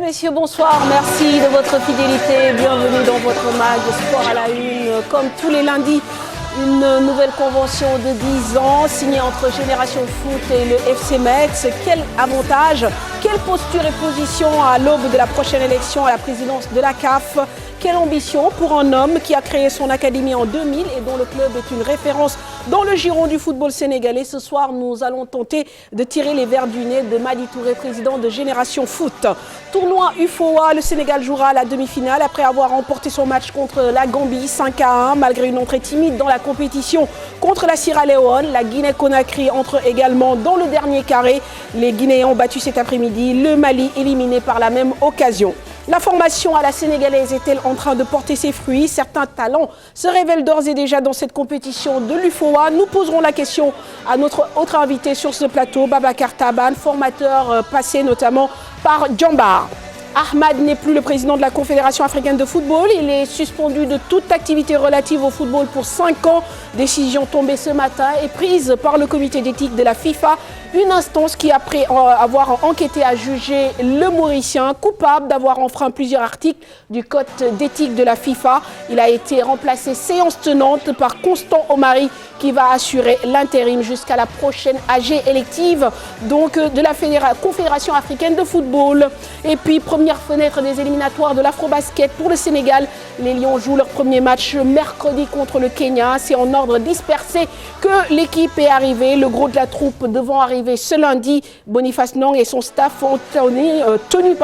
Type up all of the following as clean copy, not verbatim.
messieurs, bonsoir. Merci de votre fidélité. Bienvenue dans votre mag Sport à la Une. Comme tous les lundis, une nouvelle convention de 10 ans signée entre Génération Foot et le FC Metz. Quel avantage, quelle posture et position à l'aube de la prochaine élection à la présidence de la CAF. Quelle ambition pour un homme qui a créé son académie en 2000 et dont le club est une référence dans le giron du football sénégalais. Ce soir, nous allons tenter de tirer les verres du nez de Madi Touré, président de Génération Foot. Tournoi UFOA, le Sénégal jouera à la demi-finale après avoir remporté son match contre la Gambie 5-1 malgré une entrée timide dans la compétition contre la Sierra Leone. La Guinée-Conakry entre également dans le dernier carré. Les Guinéens ont battu cet après-midi le Mali éliminé par la même occasion. La formation à la sénégalaise est-elle en train de porter ses fruits? Certains talents se révèlent d'ores et déjà dans cette compétition de l'UFOA. Nous poserons la question à notre autre invité sur ce plateau, Babacar Taban, formateur passé notamment par Djambar. Ahmad n'est plus le président de la Confédération africaine de football. Il est suspendu de toute activité relative au football pour 5 ans. Décision tombée ce matin et prise par le comité d'éthique de la FIFA. Une instance qui, après avoir enquêté, a jugé le Mauricien coupable d'avoir enfreint plusieurs articles du code d'éthique de la FIFA. Il a été remplacé séance tenante par Constant Omari qui va assurer l'intérim jusqu'à la prochaine AG élective donc de la Confédération africaine de football. Et puis, première fenêtre des éliminatoires de l'Afrobasket pour le Sénégal. Les Lions jouent leur premier match mercredi contre le Kenya. C'est en ordre dispersé que l'équipe est arrivée. Le gros de la troupe devant arriver ce lundi. Boniface Nang et son staff ont tenu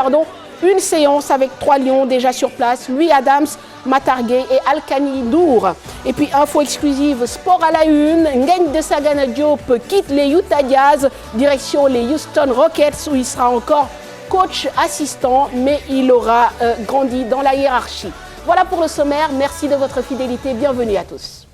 une séance avec 3 Lions déjà sur place. Louis Adams, Matargué et Alkani Ndour. Et puis info exclusive, sport à la une. Ngagne de Sagana Diop quitte les Utah Jazz, direction les Houston Rockets où il sera encore coach assistant, mais il aura grandi dans la hiérarchie. Voilà pour le sommaire. Merci de votre fidélité. Bienvenue à tous.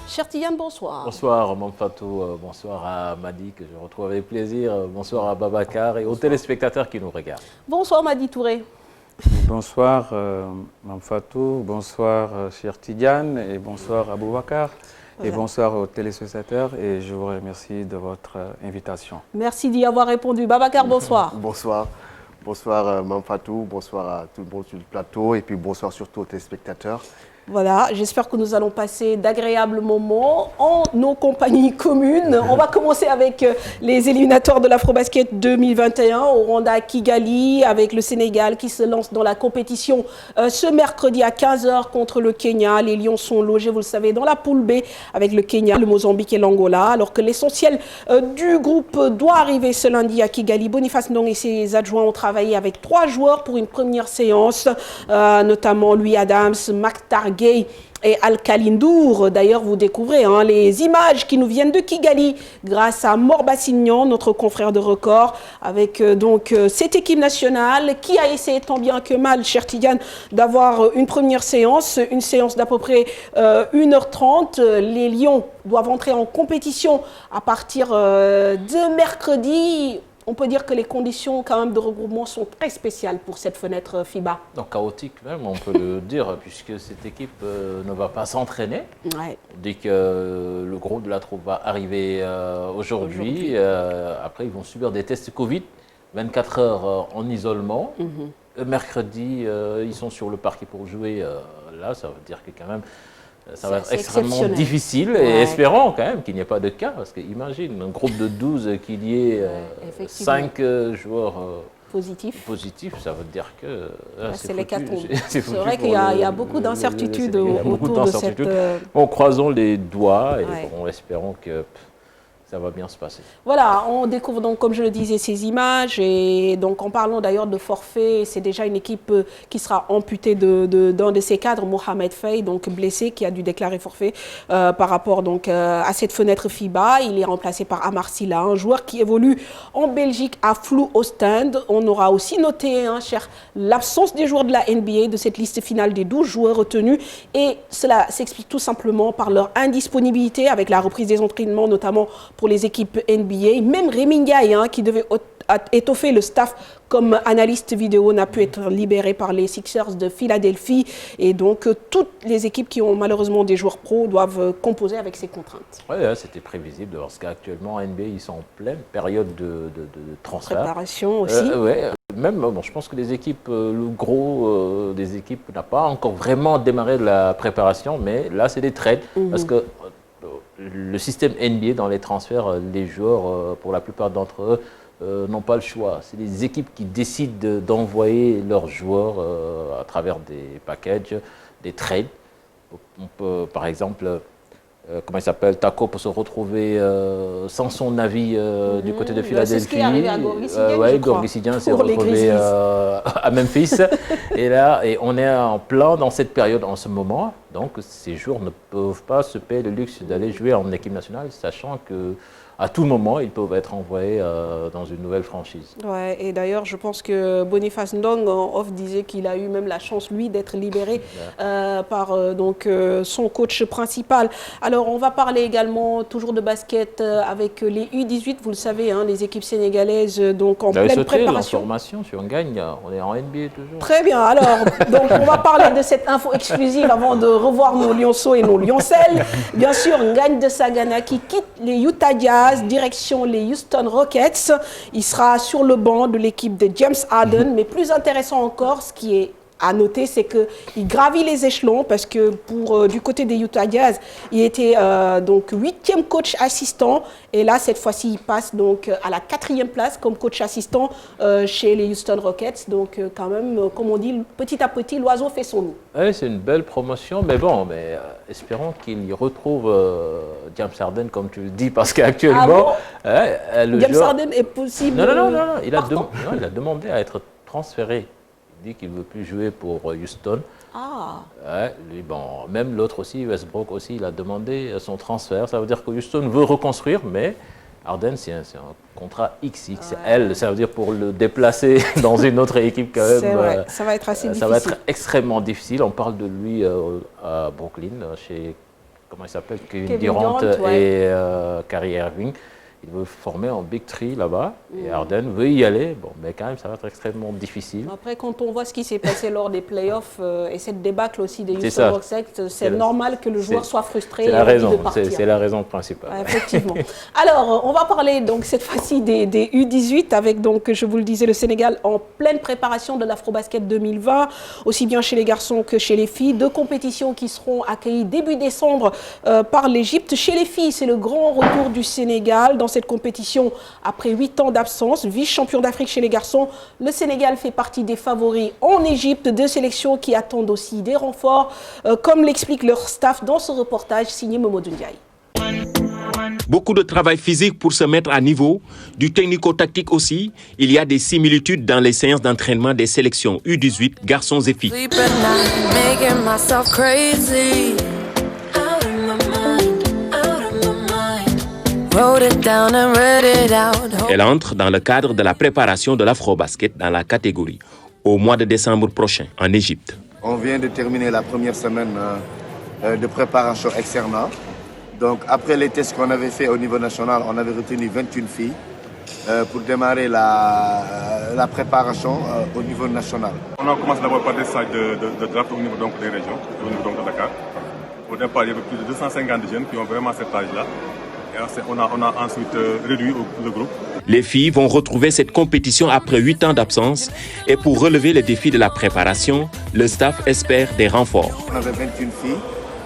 Cher Tidiane, bonsoir. Bonsoir Mamfatou, bonsoir à Madi que je retrouve avec plaisir, bonsoir à Babacar et aux téléspectateurs qui nous regardent. Bonsoir Madi Touré. Bonsoir Mamfatou, bonsoir cher Tidiane et bonsoir à Babacar. Et bonsoir aux téléspectateurs et je vous remercie de votre invitation. Merci d'y avoir répondu. Babacar, bonsoir. Bonsoir. Bonsoir Mamfatou, bonsoir à tout le monde sur le plateau et puis bonsoir surtout aux téléspectateurs. Voilà, j'espère que nous allons passer d'agréables moments en nos compagnies communes. On va commencer avec les éliminatoires de l'Afrobasket 2021 au Rwanda à Kigali avec le Sénégal qui se lance dans la compétition ce mercredi à 15h contre le Kenya. Les Lions sont logés, vous le savez, dans la poule B avec le Kenya, le Mozambique et l'Angola. Alors que l'essentiel du groupe doit arriver ce lundi à Kigali. Boniface Ndong et ses adjoints ont travaillé avec 3 joueurs pour une première séance, notamment Louis Adams, Matargué et Alkali Ndour. D'ailleurs, vous découvrez les images qui nous viennent de Kigali grâce à Morbassignan, notre confrère de record, avec cette équipe nationale qui a essayé tant bien que mal, cher Tidiane, d'avoir une première séance, une séance d'à peu près 1h30. Les Lions doivent entrer en compétition à partir de mercredi. On peut dire que les conditions quand même de regroupement sont très spéciales pour cette fenêtre FIBA. Donc chaotique même, on peut le dire, puisque cette équipe ne va pas s'entraîner. Ouais. Dès que le gros de la troupe va arriver aujourd'hui, après ils vont subir des tests Covid, 24 heures en isolement. Mercredi, ils sont sur le parquet pour jouer. Là, ça veut dire que quand même, ça va être extrêmement difficile et espérons quand même qu'il n'y ait pas de cas parce qu'imagine un groupe de 12 qu'il y ait 5 joueurs positifs, ça veut dire que c'est l'hécatombe. C'est vrai qu'il y a beaucoup d'incertitudes autour de cette... Bon, croisons les doigts et espérons que ça va bien se passer. Voilà, on découvre donc, comme je le disais, ces images. Et donc, en parlant d'ailleurs de forfait, c'est déjà une équipe qui sera amputée d'un de ses cadres, Mohamed Faye, donc blessé, qui a dû déclarer forfait par rapport donc, à cette fenêtre FIBA. Il est remplacé par Amar Silla, un joueur qui évolue en Belgique à Flou Ostend. On aura aussi noté, l'absence des joueurs de la NBA de cette liste finale des 12 joueurs retenus. Et cela s'explique tout simplement par leur indisponibilité avec la reprise des entraînements, notamment pour les équipes NBA. Même Rémi Ndiaye, qui devait étoffer le staff comme analyste vidéo n'a pu être libéré par les Sixers de Philadelphie. Et donc, toutes les équipes qui ont malheureusement des joueurs pros doivent composer avec ces contraintes. Oui, c'était prévisible parce qu'actuellement, NBA, ils sont en pleine période de transfert. Préparation aussi. Même, bon, je pense que les équipes, le gros des équipes n'a pas encore vraiment démarré la préparation, mais là, c'est des trades. Parce que le système NBA dans les transferts, les joueurs, pour la plupart d'entre eux, n'ont pas le choix. C'est les équipes qui décident d'envoyer leurs joueurs à travers des packages, des trades. On peut, par exemple, comment il s'appelle, Taco peut se retrouver sans son avis du côté de Philadelphie. C'est ce qui est arrivé à Gorgui-Sidian, Oui, Gorgui-Sidian s'est retrouvé à Memphis. Et on est en plein dans cette période en ce moment. Donc, ces joueurs ne peuvent pas se payer le luxe d'aller jouer en équipe nationale, sachant que à tout moment, ils peuvent être envoyés dans une nouvelle franchise. Ouais, et d'ailleurs, je pense que Boniface Ndong en off disait qu'il a eu même la chance, lui, d'être libéré par son coach principal. Alors, on va parler également toujours de basket avec les U18. Vous le savez, hein, les équipes sénégalaises donc en pleine préparation. L'information sur Ngagne, on est en NBA toujours. Très bien. Alors, donc, on va parler de cette info exclusive avant de revoir nos lionceaux et nos lioncelles. Bien sûr, Ngagne de Sagana qui quitte les Utah Jazz, direction les Houston Rockets. Il sera sur le banc de l'équipe de James Harden. Mais plus intéressant encore, ce qui est à noter, c'est qu'il gravit les échelons parce que du côté des Utah Jazz, il était donc 8e coach assistant. Et là, cette fois-ci, il passe donc à la 4e place comme coach assistant chez les Houston Rockets. Donc quand même, comme on dit, petit à petit, l'oiseau fait son nid. Oui, c'est une belle promotion, mais bon, espérons qu'il y retrouve James Harden, comme tu le dis, parce qu'actuellement... James Harden est possible... Non, il a demandé à être transféré. Il dit qu'il ne veut plus jouer pour Houston. Même l'autre aussi, Westbrook aussi, il a demandé son transfert. Ça veut dire que Houston veut reconstruire, mais Harden, c'est un contrat XXL. Ça veut dire pour le déplacer dans une autre équipe quand même. C'est vrai, ça va être assez difficile. Ça va être extrêmement difficile. On parle de lui à Brooklyn, chez, comment il s'appelle, Kevin Durant et Kyrie Irving. Il veut former un Big Three là-bas et Harden veut y aller. Bon, mais quand même, ça va être extrêmement difficile. Après, quand on voit ce qui s'est passé lors des playoffs et cette débâcle aussi des Houston Rockets, c'est normal que le joueur soit frustré et ait envie de partir. C'est la raison principale. Effectivement. Alors, on va parler donc cette fois-ci des U18 avec, donc, je vous le disais, le Sénégal en pleine préparation de l'Afrobasket 2020, aussi bien chez les garçons que chez les filles. 2 compétitions qui seront accueillies début décembre par l'Égypte. Chez les filles, c'est le grand retour du Sénégal dans cette compétition après 8 ans d'absence. Vice-champion d'Afrique chez les garçons, le Sénégal fait partie des favoris en Égypte, 2 sélections qui attendent aussi des renforts, comme l'explique leur staff dans ce reportage signé Momodou Ndiaye. Beaucoup de travail physique pour se mettre à niveau, du technico-tactique aussi. Il y a des similitudes dans les séances d'entraînement des sélections U18, garçons et filles. Elle entre dans le cadre de la préparation de l'Afrobasket dans la catégorie au mois de décembre prochain en Égypte. On vient de terminer la première semaine de préparation externe. Donc après les tests qu'on avait fait au niveau national, on avait retenu 21 filles pour démarrer la préparation au niveau national. On a commencé d'abord par des stages de draft au niveau donc, des régions, au niveau donc, de Dakar. Au départ, il y avait plus de 250 jeunes qui ont vraiment cet âge-là. On a ensuite réduit le groupe. Les filles vont retrouver cette compétition après 8 ans d'absence et pour relever les défis de la préparation, le staff espère des renforts. On avait 21 filles.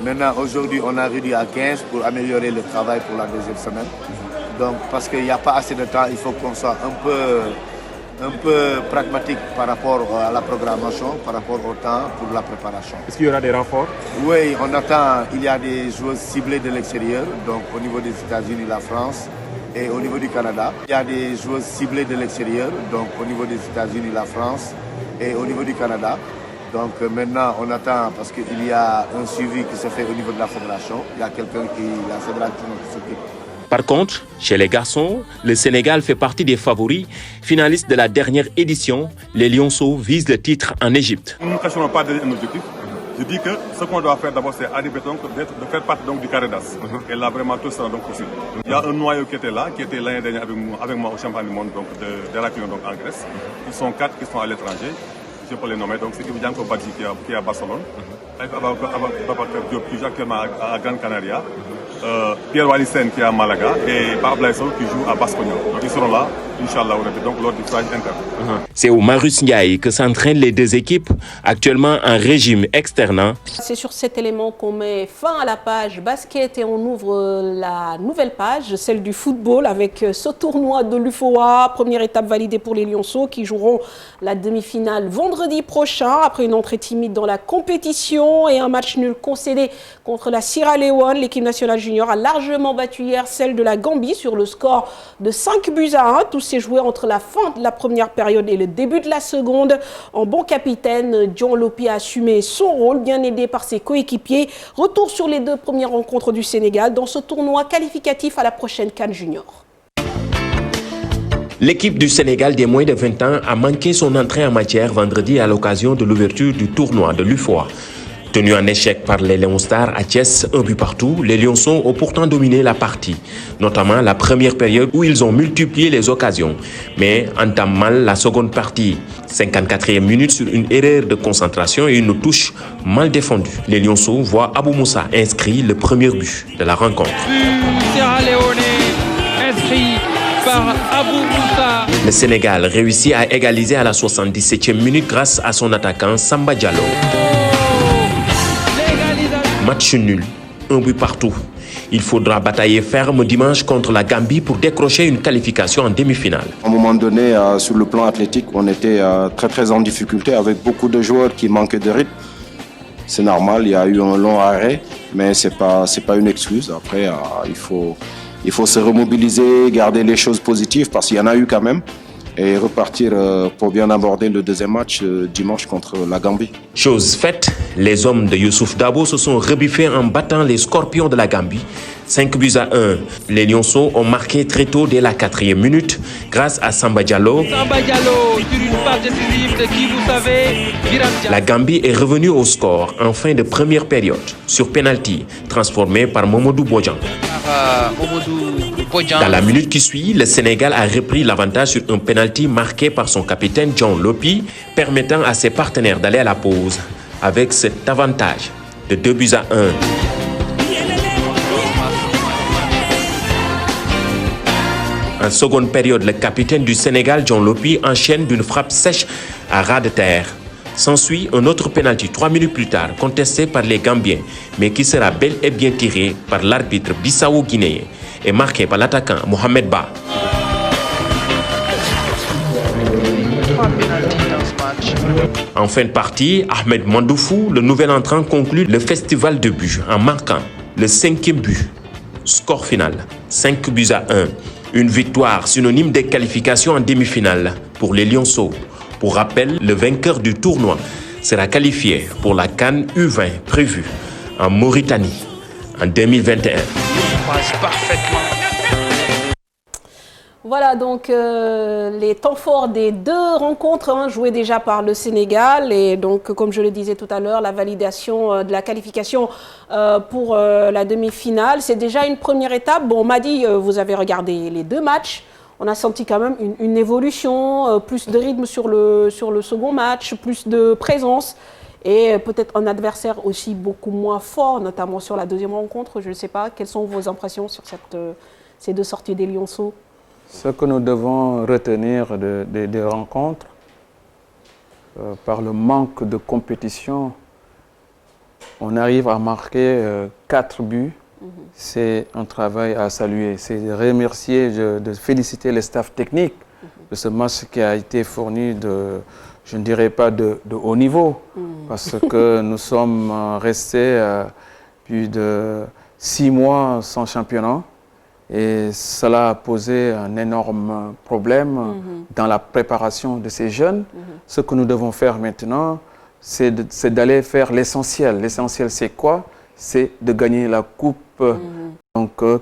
Maintenant, aujourd'hui, on a réduit à 15 pour améliorer le travail pour la deuxième semaine. Donc, parce qu'il n'y a pas assez de temps, il faut qu'on soit un peu pragmatique par rapport à la programmation, par rapport au temps pour la préparation. Est-ce qu'il y aura des renforts? Oui, on attend, il y a des joueurs ciblés de l'extérieur, donc au niveau des États-Unis, la France et au niveau du Canada. Il y a des joueurs ciblés de l'extérieur, donc au niveau des États-Unis, la France et au niveau du Canada. Donc maintenant, on attend parce qu'il y a un suivi qui se fait au niveau de la fédération. Il y a quelqu'un la fédération qui s'occupe. Par contre, chez les garçons, le Sénégal fait partie des favoris. Finalistes de la dernière édition, les Lionceaux visent le titre en Égypte. Nous ne cachons pas un objectif. Je dis que ce qu'on doit faire d'abord, c'est arriver donc de faire partie donc du carré d'as. Et là, vraiment, tout sera donc possible. Donc, il y a un noyau qui était là, qui était l'année dernière avec moi au championnat du monde donc, d'Héraklion donc en Grèce. Ils sont 4 qui sont à l'étranger. Je peux les nommer. Donc, c'est Ividianko Badji qui est à Barcelone. Avec Babacar Diop qui joue actuellement à Gran Canaria. Pierre Walisen qui est à Malaga et Babla Sow qui joue à Baskonia. Donc ils seront là, Inch'Allah, donc lors du stage interne. C'est au Marus Ndiaye que s'entraînent les deux équipes, actuellement en régime externat. C'est sur cet élément qu'on met fin à la page basket et on ouvre la nouvelle page, celle du football, avec ce tournoi de l'UFOA. Première étape validée pour les Lionceaux qui joueront la demi-finale vendredi prochain après une entrée timide dans la compétition et un match nul concédé contre la Sierra Leone. L'équipe nationale junior a largement battu hier celle de la Gambie sur le score de 5-1. Tout s'est joué entre la fin de la première période et le début de la seconde. En bon capitaine, John Lopi a assumé son rôle, bien aidé par ses coéquipiers. Retour sur les 2 premières rencontres du Sénégal dans ce tournoi qualificatif à la prochaine CAN Junior. L'équipe du Sénégal des moins de 20 ans a manqué son entrée en matière vendredi à l'occasion de l'ouverture du tournoi de l'UFOA. Tenus en échec par les Léon Stars à Thiès, 1 but partout, les Lionceaux ont pourtant dominé la partie, notamment la première période où ils ont multiplié les occasions, mais entament mal la seconde partie. 54e minute sur une erreur de concentration et une touche mal défendue. Les Lionceaux voient Abou Moussa inscrit le premier but de la rencontre. Sierra Leone inscrit par Abou Moussa. Le Sénégal réussit à égaliser à la 77e minute grâce à son attaquant Samba Diallo. Match nul, 1 but partout. Il faudra batailler ferme dimanche contre la Gambie pour décrocher une qualification en demi-finale. À un moment donné, sur le plan athlétique, on était très en difficulté avec beaucoup de joueurs qui manquaient de rythme. C'est normal, il y a eu un long arrêt, mais c'est pas une excuse. Après, il faut se remobiliser, garder les choses positives parce qu'il y en a eu quand même. Et repartir pour bien aborder le deuxième match dimanche contre la Gambie. Chose faite, les hommes de Youssouf Dabo se sont rebiffés en battant les Scorpions de la Gambie. 5-1. Les Lionceaux ont marqué très tôt dès la 4e minute grâce à Samba Diallo. Samba Diallo sur une passe décisive de qui vous savez, Biram Dia. La Gambie est revenue au score en fin de première période sur penalty transformé par Momodou Bodjan. Dans la minute qui suit, le Sénégal a repris l'avantage sur un penalty marqué par son capitaine John Lopi, permettant à ses partenaires d'aller à la pause avec cet avantage de 2-1. En seconde période, le capitaine du Sénégal, John Lopi, enchaîne d'une frappe sèche à ras de terre. S'ensuit un autre pénalty 3 minutes plus tard, contesté par les Gambiens, mais qui sera bel et bien tiré par l'arbitre bissau-guinéen et marqué par l'attaquant Mohamed Ba. 3 pénaltys dans ce match. En fin de partie, Ahmed Mandoufou, le nouvel entrant, conclut le festival de buts en marquant le 5e but. Score final, 5-1. Une victoire synonyme des qualifications en demi-finale pour les Lionceaux. Pour rappel, le vainqueur du tournoi sera qualifié pour la CAN U20 prévue en Mauritanie en 2021. Passe parfaitement. Voilà donc les temps forts des 2 rencontres jouées déjà par le Sénégal et donc comme je le disais tout à l'heure, la validation de la qualification pour la demi-finale, c'est déjà une première étape. Bon, on m'a dit, vous avez regardé les 2 matchs, on a senti quand même une évolution, plus de rythme sur le second match, plus de présence et peut-être un adversaire aussi beaucoup moins fort, notamment sur la deuxième rencontre. Je ne sais pas, quelles sont vos impressions sur ces 2 sorties des Lionceaux? Ce que nous devons retenir des rencontres, par le manque de compétition, on arrive à marquer 4 buts. C'est un travail à saluer. C'est de remercier, de féliciter les staffs techniques de ce match qui a été fourni je ne dirais pas de haut niveau, parce que nous sommes restés plus de 6 mois sans championnat. Et cela a posé un énorme problème dans la préparation de ces jeunes. Ce que nous devons faire maintenant, c'est d'aller faire l'essentiel. L'essentiel, c'est quoi? C'est de gagner la coupe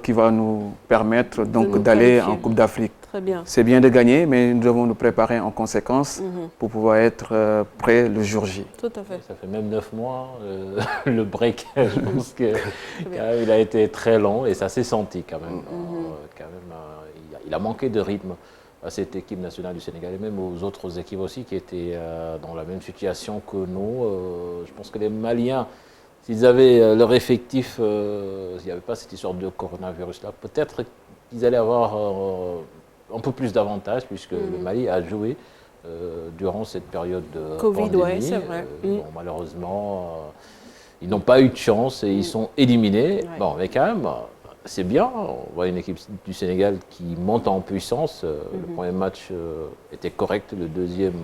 qui va nous permettre d'aller en Coupe d'Afrique. Très bien. C'est bien de gagner, mais nous devons nous préparer en conséquence pour pouvoir être prêts le jour J. Tout à fait. Ça fait même 9 mois, le break, je pense qu'il a été très long et ça s'est senti quand même. Il a manqué de rythme à cette équipe nationale du Sénégal et même aux autres équipes aussi qui étaient dans la même situation que nous. Je pense que les Maliens, s'ils avaient leur effectif, s'il n'y avait pas cette histoire de coronavirus-là, peut-être qu'ils allaient avoir un peu plus d'avantages puisque le Mali a joué durant cette période de Covid, pandémie. ouais, c'est vrai. Bon, malheureusement, ils n'ont pas eu de chance et ils sont éliminés. Ouais. Bon, mais quand même, c'est bien. On voit une équipe du Sénégal qui monte en puissance. Le premier match était correct, le deuxième,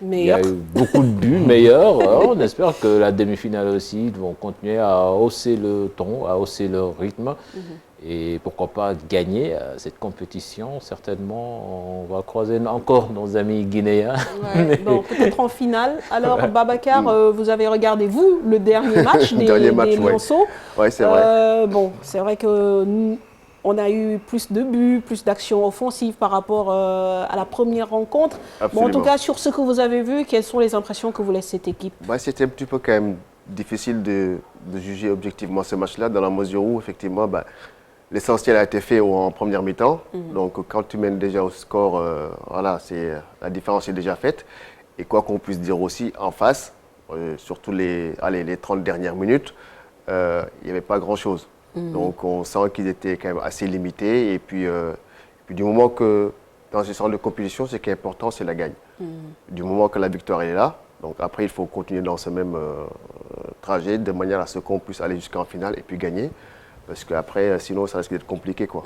Meilleur. il y a eu beaucoup de buts meilleurs. On espère que la demi-finale aussi, ils vont continuer à hausser le ton, à hausser le rythme. Et pourquoi pas gagner cette compétition. Certainement, on va croiser encore nos amis guinéens. Ouais, bon, peut-être en finale. Alors, Babacar, vous avez regardé, vous, le dernier match des Lionceaux. Oui, c'est vrai. Bon, c'est vrai que nous, on a eu plus de buts, plus d'actions offensives par rapport à la première rencontre. Bon, en tout cas, sur ce que vous avez vu, quelles sont les impressions que vous laisse cette équipe? C'était un petit peu quand même difficile de juger objectivement ce match-là, dans la mesure où, effectivement, l'essentiel a été fait en première mi-temps. Donc, quand tu mènes déjà au score, voilà, la différence est déjà faite. Et quoi qu'on puisse dire aussi, en face, surtout les 30 dernières minutes, il n'y avait pas grand-chose. Donc, on sent qu'ils étaient quand même assez limités. Et puis du moment que, dans ce genre de compétition, ce qui est important, c'est la gagne. Du moment que la victoire est là, donc après, il faut continuer dans ce même trajet, de manière à ce qu'on puisse aller jusqu'en finale et puis gagner. Parce qu'après, sinon, ça risque d'être compliqué, quoi.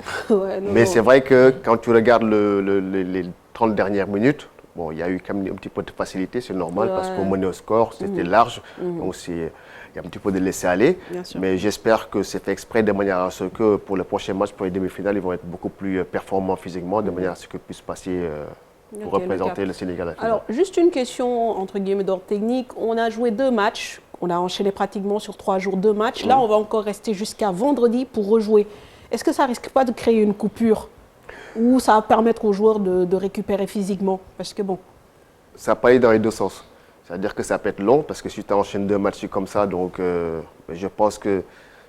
Mais c'est vrai que quand tu regardes les 30 dernières minutes, bon, il y a eu quand même un petit peu de facilité, c'est normal, parce qu'on menait au score, c'était large. Donc, il y a un petit peu de laisser aller. Mais j'espère que c'est fait exprès de manière à ce que pour le prochain match, pour les demi-finales, ils vont être beaucoup plus performants physiquement, de manière à ce qu'ils puissent passer pour représenter le Sénégal à la finale. Alors, juste une question, entre guillemets, d'ordre technique. On a joué 2 matchs. On a enchaîné pratiquement sur 3 jours 2 matchs. Là, on va encore rester jusqu'à vendredi pour rejouer. Est-ce que ça ne risque pas de créer une coupure ou ça va permettre aux joueurs de récupérer physiquement? Parce que bon... Ça peut aller dans les deux sens. C'est-à-dire que ça peut être long parce que si tu enchaînes 2 matchs comme ça, donc je pense que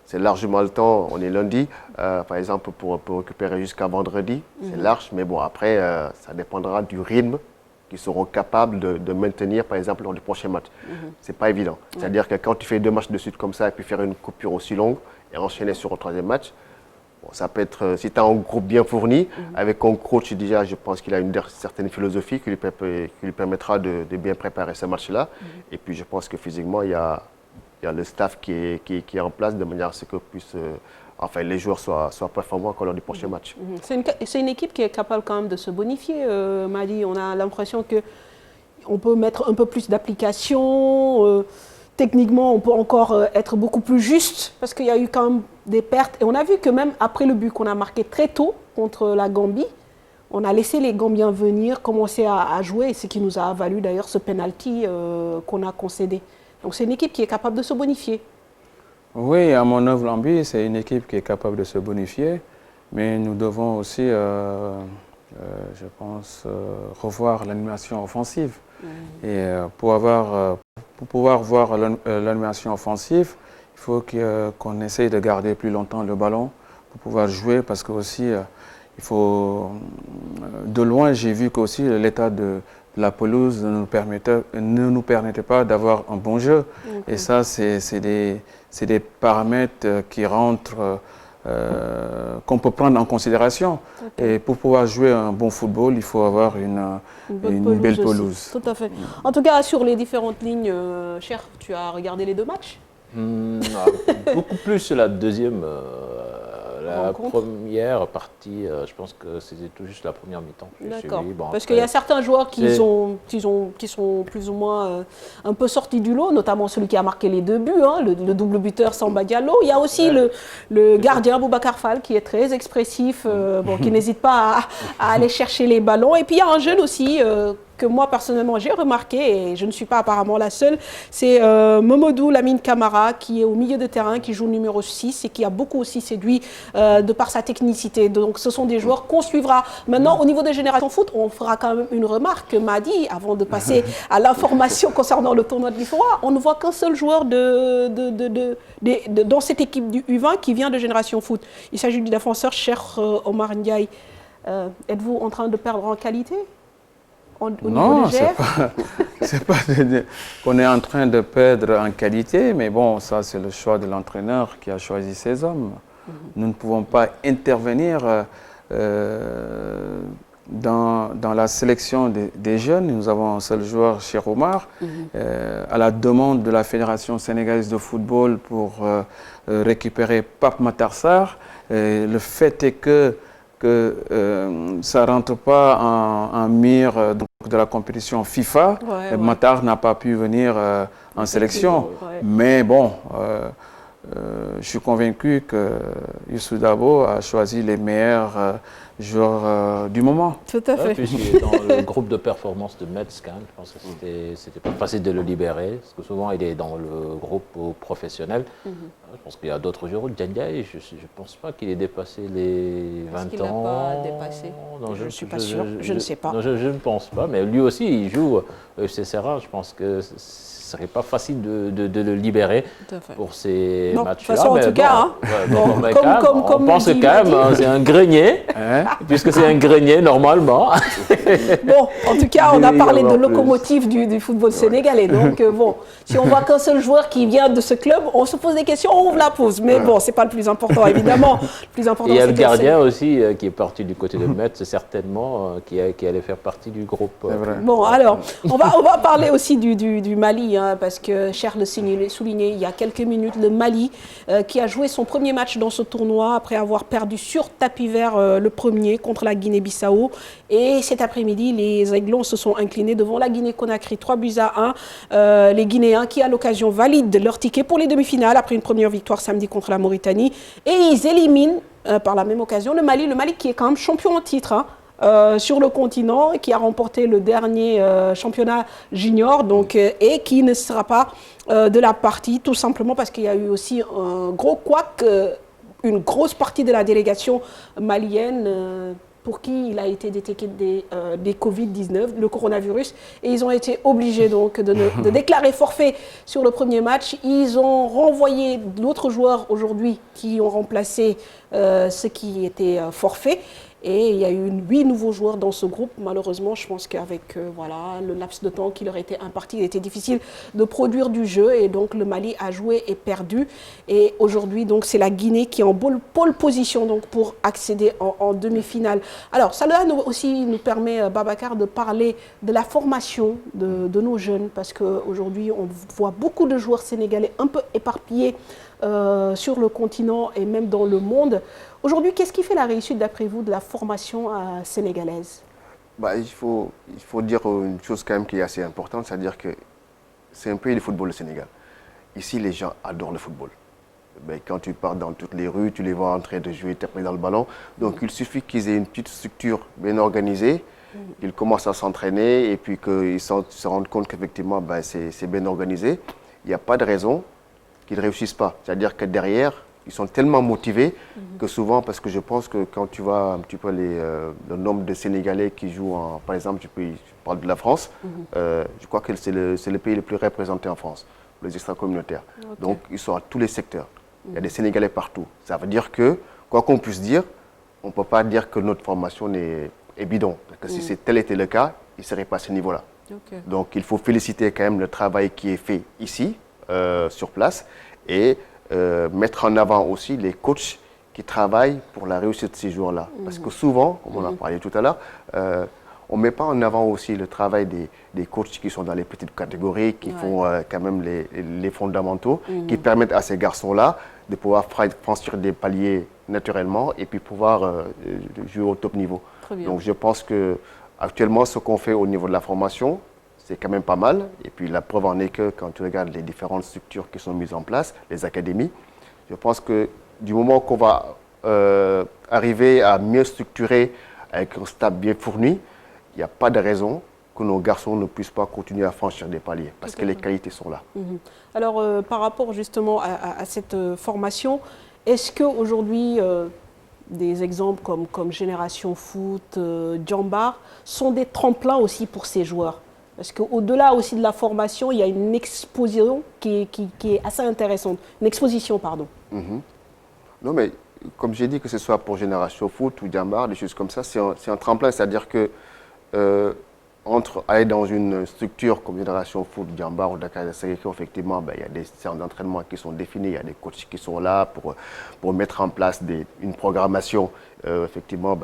c'est largement le temps. On est lundi, par exemple, pour récupérer jusqu'à vendredi. C'est large, mais bon, après, ça dépendra du rythme qu'ils seront capables de maintenir, par exemple, lors du prochain match. C'est pas évident. C'est-à-dire que quand tu fais 2 matchs de suite comme ça et puis faire une coupure aussi longue et enchaîner sur le 3e match, bon, ça peut être, si tu as un groupe bien fourni, avec un coach déjà, je pense qu'il a une certaine philosophie qui lui permettra de bien préparer ce match-là. Et puis je pense que physiquement, il y a le staff qui est en place de manière à ce que les joueurs soient performants lors du prochain match. C'est une équipe qui est capable quand même de se bonifier, Mali. On a l'impression qu'on peut mettre un peu plus d'application. Techniquement, on peut encore être beaucoup plus juste parce qu'il y a eu quand même des pertes. Et on a vu que même après le but qu'on a marqué très tôt contre la Gambie, on a laissé les Gambiens venir, commencer à jouer, ce qui nous a valu d'ailleurs ce penalty qu'on a concédé. Donc c'est une équipe qui est capable de se bonifier. Oui, à mon humble avis, c'est une équipe qui est capable de se bonifier, mais nous devons aussi, je pense, revoir l'animation offensive. Et pour pouvoir voir l'animation offensive, il faut qu'on essaye de garder plus longtemps le ballon pour pouvoir jouer, parce que aussi, il faut, de loin, j'ai vu qu'aussi l'état de la pelouse ne nous permettait pas d'avoir un bon jeu. Et ça, c'est des paramètres qui rentrent, qu'on peut prendre en considération. Et pour pouvoir jouer un bon football, il faut avoir une belle pelouse. Tout à fait. En tout cas, sur les différentes lignes, Cher, tu as regardé les 2 matchs? Beaucoup plus la deuxième. La rencontre. première partie, je pense que c'était tout juste la première mi-temps. D'accord. Bon, parce qu'il y a certains joueurs qui sont plus ou moins un peu sortis du lot, notamment celui qui a marqué les 2 buts, le double buteur Samba Diallo. Il y a aussi le gardien Boubacar Fall qui est très expressif, qui n'hésite pas à aller chercher les ballons. Et puis il y a un jeune aussi que moi personnellement j'ai remarqué, et je ne suis pas apparemment la seule, c'est Mamadou Lamine Camara qui est au milieu de terrain, qui joue numéro 6 et qui a beaucoup aussi séduit de par sa technicité. Donc ce sont des joueurs qu'on suivra. Maintenant, au niveau de Génération Foot, on fera quand même une remarque, Madi, avant de passer à l'information concernant le tournoi de l'IFOA. On ne voit qu'un seul joueur dans cette équipe du U20 qui vient de Génération Foot. Il s'agit du défenseur Cheikh Omar Ndiaye. Êtes-vous en train de perdre en qualité non, c'est pas qu'on est en train de perdre en qualité, mais bon, ça c'est le choix de l'entraîneur qui a choisi ses hommes. Nous ne pouvons pas intervenir dans la sélection des jeunes. Nous avons un seul joueur, Cheikh Omar, à la demande de la Fédération sénégalaise de football pour récupérer Pape Matar Sarr. Le fait est que ça ne rentre pas en mire de la compétition FIFA. Matar n'a pas pu venir en sélection. Mais bon, je suis convaincu que Youssou Dabo a choisi les meilleurs joueurs du moment. Tout à fait. Puisqu'il est dans le groupe de performance de Metz, je pense que c'était pas facile de le libérer, parce que souvent il est dans le groupe professionnel. Je pense qu'il y a d'autres joueurs. Diagne, je ne pense pas qu'il ait dépassé les 20 ans. Est-ce qu'il n'a pas dépassé? Non, je ne suis pas sûre, je ne sais pas. Non, je ne pense pas, mais lui aussi il joue FC Serra. Je pense que ce ne serait pas facile de le libérer pour ces matchs-là. De toute façon, en tout cas, on pense que quand même, c'est un grenier, puisque c'est un grenier normalement. Bon, en tout cas, on a parlé de locomotive du football sénégalais. Donc, bon, si on voit qu'un seul joueur qui vient de ce club, on se pose des questions, on ouvre la pause. Mais bon, ce n'est pas le plus important, évidemment. Le plus important, il y a le gardien aussi qui est parti du côté de Metz, certainement, qui allait faire partie du groupe. Bon, alors, on va parler aussi du Mali, hein, parce que Charles l'a souligné il y a quelques minutes, le Mali qui a joué son premier match dans ce tournoi après avoir perdu sur tapis vert le premier contre la Guinée-Bissau. Et cet après-midi, les Aiglons se sont inclinés devant la Guinée-Conakry, 3-1. Les Guinéens qui, à l'occasion, valident leur ticket pour les demi-finales après une première victoire samedi contre la Mauritanie. Et ils éliminent par la même occasion le Mali qui est quand même champion en titre, hein, sur le continent, qui a remporté le dernier championnat junior, donc, et qui ne sera pas de la partie, tout simplement parce qu'il y a eu aussi un gros couac, une grosse partie de la délégation malienne pour qui il a été détecté des Covid-19, le coronavirus, et ils ont été obligés donc de déclarer forfait sur le premier match. Ils ont renvoyé d'autres joueurs aujourd'hui qui ont remplacé ceux qui étaient forfaits. Et il y a eu 8 nouveaux joueurs dans ce groupe. Malheureusement, je pense qu'avec le laps de temps qui leur était imparti, il était difficile de produire du jeu. Et donc, le Mali a joué et perdu. Et aujourd'hui, donc, c'est la Guinée qui est en pole position donc, pour accéder en demi-finale. Alors, cela aussi nous permet, Babacar, de parler de la formation de nos jeunes. Parce qu'aujourd'hui, on voit beaucoup de joueurs sénégalais un peu éparpillés sur le continent et même dans le monde. Aujourd'hui, qu'est-ce qui fait la réussite, d'après vous, de la formation sénégalaise? Il faut dire une chose quand même qui est assez importante, c'est-à-dire que c'est un pays de football, le Sénégal. Ici, les gens adorent le football. Quand tu pars dans toutes les rues, tu les vois en train de jouer, taper dans le ballon. Donc, il suffit qu'ils aient une petite structure bien organisée, qu'ils commencent à s'entraîner et puis qu'ils se rendent compte qu'effectivement, c'est bien organisé. Il n'y a pas de raison qu'ils ne réussissent pas. C'est-à-dire que derrière, ils sont tellement motivés que souvent, parce que je pense que quand tu vois un petit peu le nombre de Sénégalais qui jouent, par exemple, je parle de la France, je crois que c'est le pays le plus représenté en France, les extra-communautaires. Okay. Donc, ils sont à tous les secteurs. Il y a des Sénégalais partout. Ça veut dire que, quoi qu'on puisse dire, on ne peut pas dire que notre formation est bidon. Parce que si tel était le cas, il ne serait pas à ce niveau-là. Okay. Donc, il faut féliciter quand même le travail qui est fait ici, sur place, et mettre en avant aussi les coachs qui travaillent pour la réussite de ces joueurs-là. Parce que souvent, comme on en parlait tout à l'heure, on ne met pas en avant aussi le travail des coachs qui sont dans les petites catégories, qui font quand même les fondamentaux, qui permettent à ces garçons-là de pouvoir franchir des paliers naturellement et puis pouvoir jouer au top niveau. Donc je pense qu'actuellement, ce qu'on fait au niveau de la formation, c'est quand même pas mal. Et puis la preuve en est que quand tu regardes les différentes structures qui sont mises en place, les académies, je pense que du moment qu'on va arriver à mieux structurer avec un staff bien fourni, il n'y a pas de raison que nos garçons ne puissent pas continuer à franchir des paliers, parce que les qualités sont là. Alors, par rapport justement à cette formation, est-ce qu'aujourd'hui, des exemples comme Génération Foot, Djambar, sont des tremplins aussi pour ces joueurs? Parce qu'au-delà aussi de la formation, il y a une exposition qui est assez intéressante. Une exposition, pardon. Non, mais comme j'ai dit, que ce soit pour Génération Foot ou Djambar, des choses comme ça, c'est un tremplin. C'est-à-dire que entre aller dans une structure comme Génération Foot, Djambar ou Dakar Sélection, effectivement, il y a des séances d'entraînement qui sont définies, il y a des coachs qui sont là pour mettre en place une programmation. Effectivement,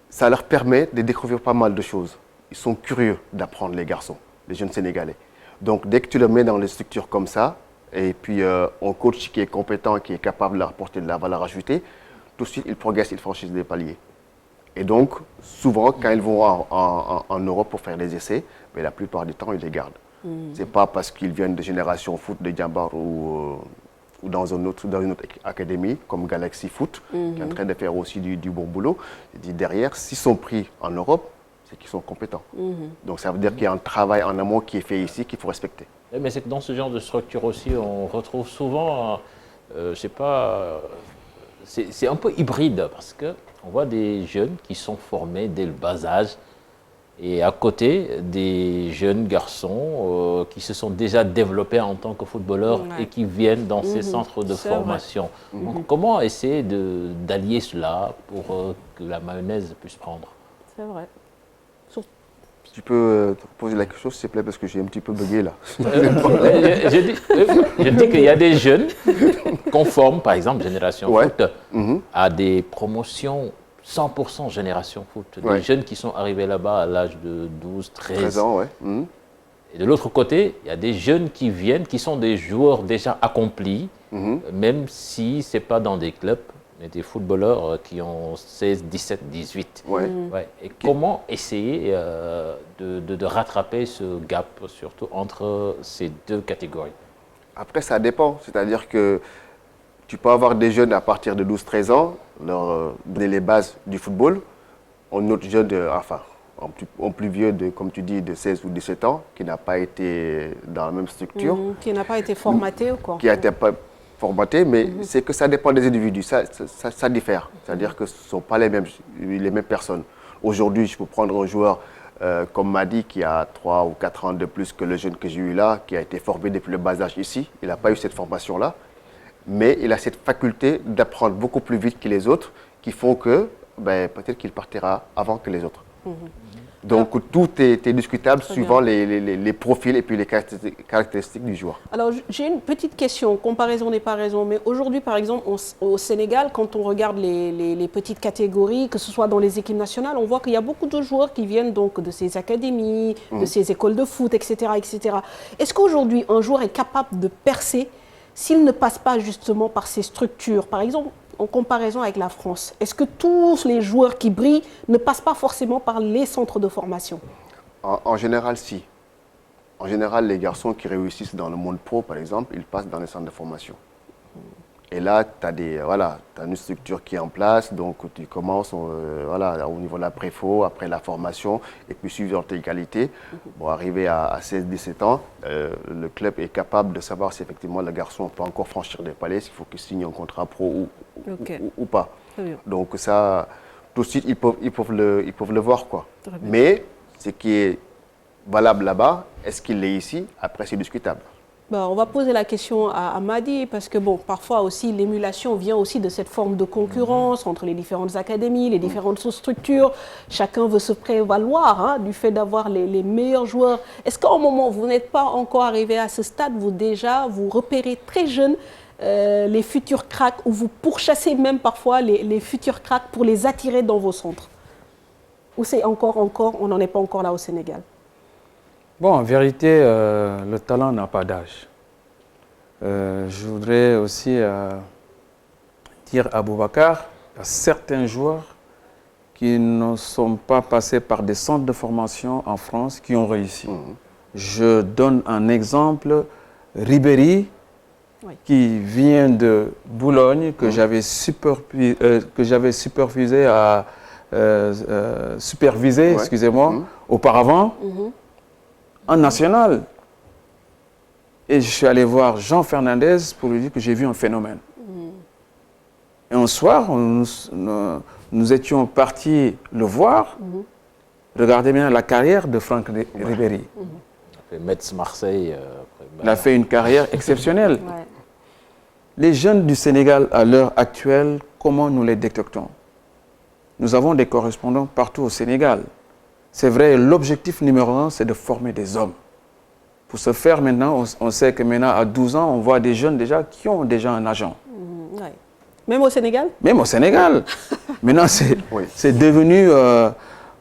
ça leur permet de découvrir pas mal de choses. Ils sont curieux d'apprendre, les garçons, les jeunes Sénégalais. Donc, dès que tu le mets dans des structures comme ça, et puis un coach qui est compétent, qui est capable de leur apporter de la valeur ajoutée, tout de suite, ils progressent, ils franchissent des paliers. Et donc, souvent, quand ils vont en Europe pour faire des essais, mais la plupart du temps, ils les gardent. Ce n'est pas parce qu'ils viennent de Génération Foot, de Djambar ou dans une autre académie, comme Galaxy Foot, qui est en train de faire aussi du bon boulot. Je dis, derrière, s'ils sont pris en Europe, c'est qu'ils sont compétents. Donc, ça veut dire qu'il y a un travail en amont qui est fait ici qu'il faut respecter. Mais c'est que dans ce genre de structure aussi, on retrouve souvent, je sais pas, c'est un peu hybride parce qu'on voit des jeunes qui sont formés dès le bas âge et à côté des jeunes garçons qui se sont déjà développés en tant que footballeurs et qui viennent dans ces centres de formation. Donc, comment essayer d'allier cela pour que la mayonnaise puisse prendre? C'est vrai. Tu peux te poser la question, s'il te plaît, parce que j'ai un petit peu bugué là. Je dis qu'il y a des jeunes qu'on forme, par exemple Génération Foot, à des promotions 100% Génération Foot. Des jeunes qui sont arrivés là-bas à l'âge de 12, 13 ans. Et de l'autre côté, il y a des jeunes qui viennent, qui sont des joueurs déjà accomplis, même si ce n'est pas dans des clubs, mais des footballeurs qui ont 16, 17, 18. Et comment essayer de rattraper ce gap, surtout entre ces deux catégories? Après, ça dépend. C'est-à-dire que tu peux avoir des jeunes à partir de 12-13 ans, leur donner les bases du football. Un autre jeune, en plus vieux, comme tu dis, de 16 ou 17 ans, qui n'a pas été dans la même structure. Qui n'a pas été formaté ou quoi? Qui n'a été pas formaté, mais c'est que ça dépend des individus, ça diffère. C'est-à-dire que ce ne sont pas les mêmes personnes. Aujourd'hui, je peux prendre un joueur comme Madi, qui a 3 ou 4 ans de plus que le jeune que j'ai eu là, qui a été formé depuis le bas âge ici. Il n'a pas eu cette formation-là, mais il a cette faculté d'apprendre beaucoup plus vite que les autres, qui font que peut-être qu'il partira avant que les autres. Donc tout est discutable suivant les profils et puis les caractéristiques du joueur. Alors j'ai une petite question, comparaison n'est pas raison, mais aujourd'hui par exemple au Sénégal, quand on regarde les petites catégories, que ce soit dans les équipes nationales, on voit qu'il y a beaucoup de joueurs qui viennent donc de ces académies, de ces écoles de foot, etc. etc. Est-ce qu'aujourd'hui un joueur est capable de percer s'il ne passe pas justement par ces structures? Par exemple, en comparaison avec la France, est-ce que tous les joueurs qui brillent ne passent pas forcément par les centres de formation? En général, si. En général, les garçons qui réussissent dans le monde pro, par exemple, ils passent dans les centres de formation. Et là, tu as une structure qui est en place, donc tu commences au niveau de la préfo, après la formation, et puis suivant tes qualités. Pour arriver à 16-17 ans, le club est capable de savoir si effectivement le garçon peut encore franchir des paliers, s'il faut qu'il signe un contrat pro ou pas. Donc ça, tout de suite, ils peuvent le voir, quoi. Mais ce qui est valable là-bas, est-ce qu'il l'est ici? Après, c'est discutable. On va poser la question à Madi, parce que parfois aussi l'émulation vient aussi de cette forme de concurrence entre les différentes académies, les différentes structures. Chacun veut se prévaloir du fait d'avoir les meilleurs joueurs. Est-ce qu'à un moment, vous n'êtes pas encore arrivé à ce stade, vous repérez très jeune les futurs cracks, ou vous pourchassez même parfois les futurs cracks pour les attirer dans vos centres? Ou c'est encore, on n'en est pas encore là au Sénégal? Bon, en vérité, le talent n'a pas d'âge. Je voudrais aussi dire à Boubacar, il y a certains joueurs qui ne sont pas passés par des centres de formation en France qui ont réussi. Je donne un exemple, Ribéry, qui vient de Boulogne, que j'avais supervisé à supervisé, excusez-moi, auparavant, en national. Et je suis allé voir Jean Fernandez pour lui dire que j'ai vu un phénomène. Et un soir, nous étions partis le voir. Regardez bien la carrière de Franck Ribéry. Metz Marseille. Il a fait une carrière exceptionnelle. Les jeunes du Sénégal à l'heure actuelle, comment nous les détectons? Nous avons des correspondants partout au Sénégal. C'est vrai, l'objectif numéro 1, c'est de former des hommes. Pour ce faire maintenant, on sait que maintenant, à 12 ans, on voit des jeunes déjà qui ont déjà un agent. Même au Sénégal? Même au Sénégal. Maintenant, c'est devenu,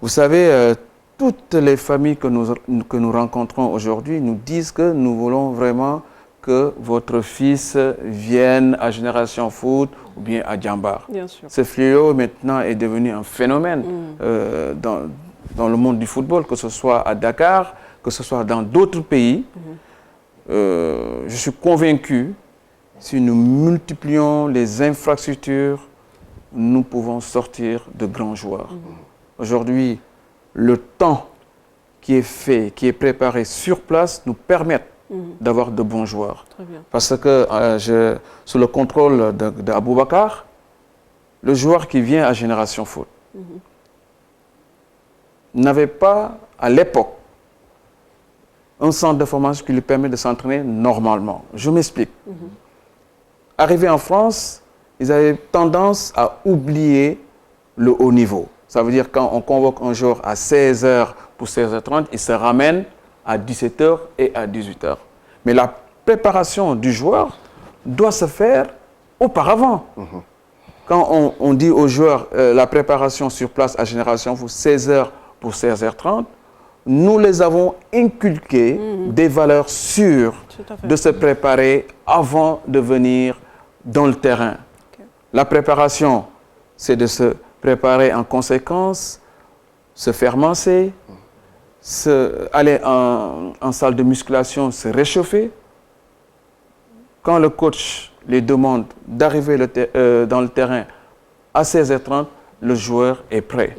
vous savez, toutes les familles que nous rencontrons aujourd'hui nous disent que nous voulons vraiment que votre fils vienne à Génération Foot ou bien à Djambar. Bien sûr. Ce fléau maintenant est devenu un phénomène dans le monde du football, que ce soit à Dakar, que ce soit dans d'autres pays. Je suis convaincu, si nous multiplions les infrastructures, nous pouvons sortir de grands joueurs. Aujourd'hui, le temps qui est fait, qui est préparé sur place, nous permet d'avoir de bons joueurs. Très bien. Parce que sous le contrôle d'Aboubacar, le joueur qui vient à Génération Foot n'avait pas, à l'époque, un centre de formation qui lui permet de s'entraîner normalement. Je m'explique. Arrivé en France, ils avaient tendance à oublier le haut niveau. Ça veut dire quand on convoque un joueur à 16h pour 16h30, il se ramène à 17h et à 18h. Mais la préparation du joueur doit se faire auparavant. Quand on dit aux joueurs la préparation sur place à Génération Foot 16h pour 16h30, nous les avons inculqués des valeurs sûres de se préparer avant de venir dans le terrain. La préparation, c'est de se préparer en conséquence, se faire masser, aller en salle de musculation, se réchauffer. Quand le coach les demande d'arriver dans le terrain à 16h30, le joueur est prêt.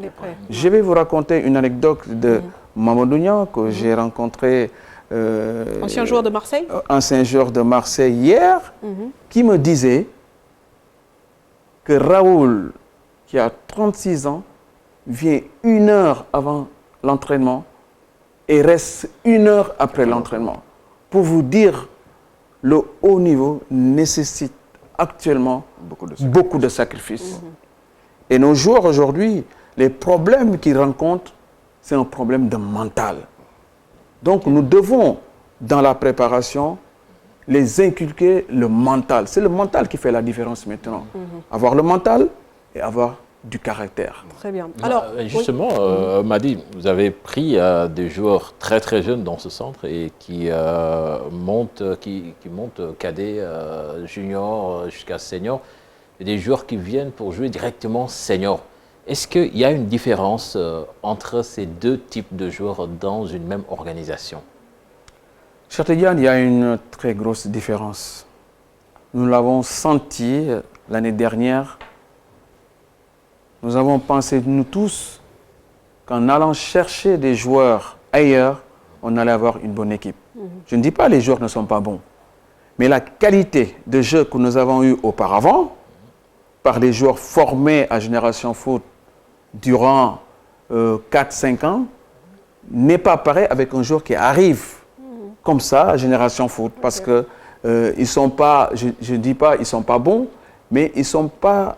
Je vais vous raconter une anecdote de Mamadou Niang que j'ai rencontré. Ancien joueur de Marseille? Ancien joueur de Marseille hier, qui me disait que Raoul, qui a 36 ans, vient 1 heure avant l'entraînement et reste 1 heure après l'entraînement. Pour vous dire, le haut niveau nécessite actuellement beaucoup de sacrifices. Et nos joueurs aujourd'hui, les problèmes qu'ils rencontrent, c'est un problème de mental. Donc nous devons, dans la préparation, les inculquer le mental. C'est le mental qui fait la différence maintenant. Avoir le mental et avoir du caractère. Très bien. Alors, justement, Madi, vous avez pris des joueurs très très jeunes dans ce centre et qui montent cadet, junior jusqu'à senior, et des joueurs qui viennent pour jouer directement senior. Est-ce qu'il y a une différence entre ces deux types de joueurs dans une même organisation? Cher Tidiane, il y a une très grosse différence. Nous l'avons senti l'année dernière. Nous avons pensé, nous tous, qu'en allant chercher des joueurs ailleurs, on allait avoir une bonne équipe. Je ne dis pas que les joueurs ne sont pas bons, mais la qualité de jeu que nous avons eue auparavant, par les joueurs formés à Génération Foot durant 4-5 ans, n'est pas pareil avec un joueur qui arrive comme ça à Génération Foot. Parce que ils sont pas, je ne dis pas qu'ils ne sont pas bons, mais ils ne sont pas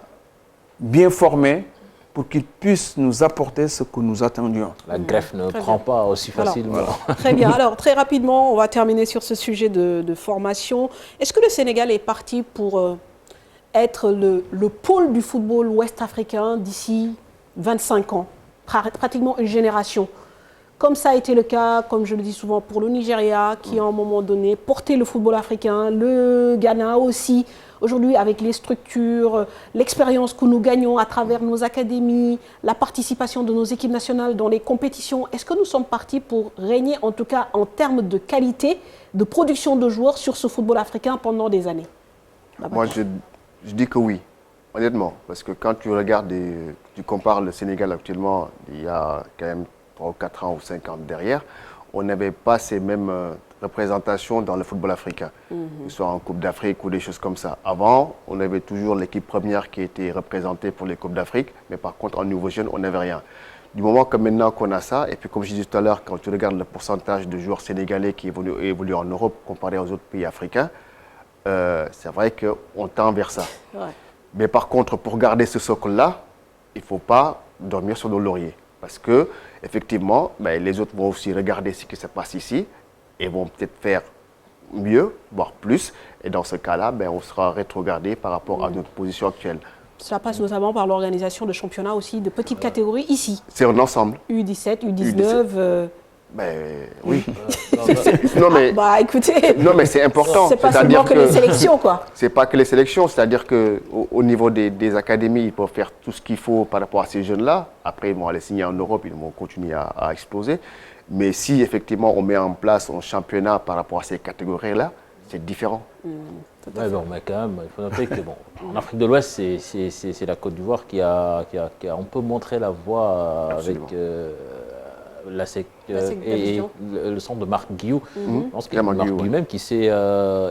bien formés pour qu'ils puissent nous apporter ce que nous attendions. La greffe ne prend pas aussi facilement. Alors, très bien. Alors, très rapidement, on va terminer sur ce sujet de formation. Est-ce que le Sénégal est parti pour être le pôle du football ouest-africain d'ici 25 ans, pratiquement une génération? Comme ça a été le cas, comme je le dis souvent, pour le Nigeria, qui à un moment donné portait le football africain, le Ghana aussi. Aujourd'hui, avec les structures, l'expérience que nous gagnons à travers nos académies, la participation de nos équipes nationales dans les compétitions, est-ce que nous sommes partis pour régner, en tout cas en termes de qualité, de production de joueurs sur ce football africain pendant des années? Moi, je dis que oui, honnêtement. Parce que quand tu regardes tu compares le Sénégal actuellement, il y a quand même 3 ou 4 ans ou 5 ans derrière, on n'avait pas ces mêmes représentations dans le football africain, que ce soit en Coupe d'Afrique ou des choses comme ça. Avant, on avait toujours l'équipe première qui était représentée pour les Coupes d'Afrique, mais par contre, en niveau jeune, on n'avait rien. Du moment que maintenant qu'on a ça, et puis comme je disais tout à l'heure, quand tu regardes le pourcentage de joueurs sénégalais qui évoluent en Europe comparé aux autres pays africains, c'est vrai qu'on tend vers ça. Ouais. Mais par contre, pour garder ce socle-là, il ne faut pas dormir sur nos lauriers. Parce que, effectivement, les autres vont aussi regarder ce qui se passe ici et vont peut-être faire mieux, voire plus. Et dans ce cas-là, on sera rétrogradé par rapport à notre position actuelle. Ça passe notamment par l'organisation de championnats aussi de petites catégories ici. C'est un ensemble. U17, U19. Oui. Non mais, écoutez, non mais c'est important. C'est pas seulement que les sélections, quoi. C'est pas que les sélections, c'est-à-dire qu'au niveau des académies, ils peuvent faire tout ce qu'il faut par rapport à ces jeunes-là. Après, ils vont aller signer en Europe, ils vont continuer à exploser. Mais si effectivement on met en place un championnat par rapport à ces catégories-là, c'est différent. Mais quand même, il faut noter que en Afrique de l'Ouest, c'est la Côte d'Ivoire qui a on peut montrer la voie avec la SEC et le centre de Marc Guillou. Je pense qu'il y a Marc Guillou même qui s'est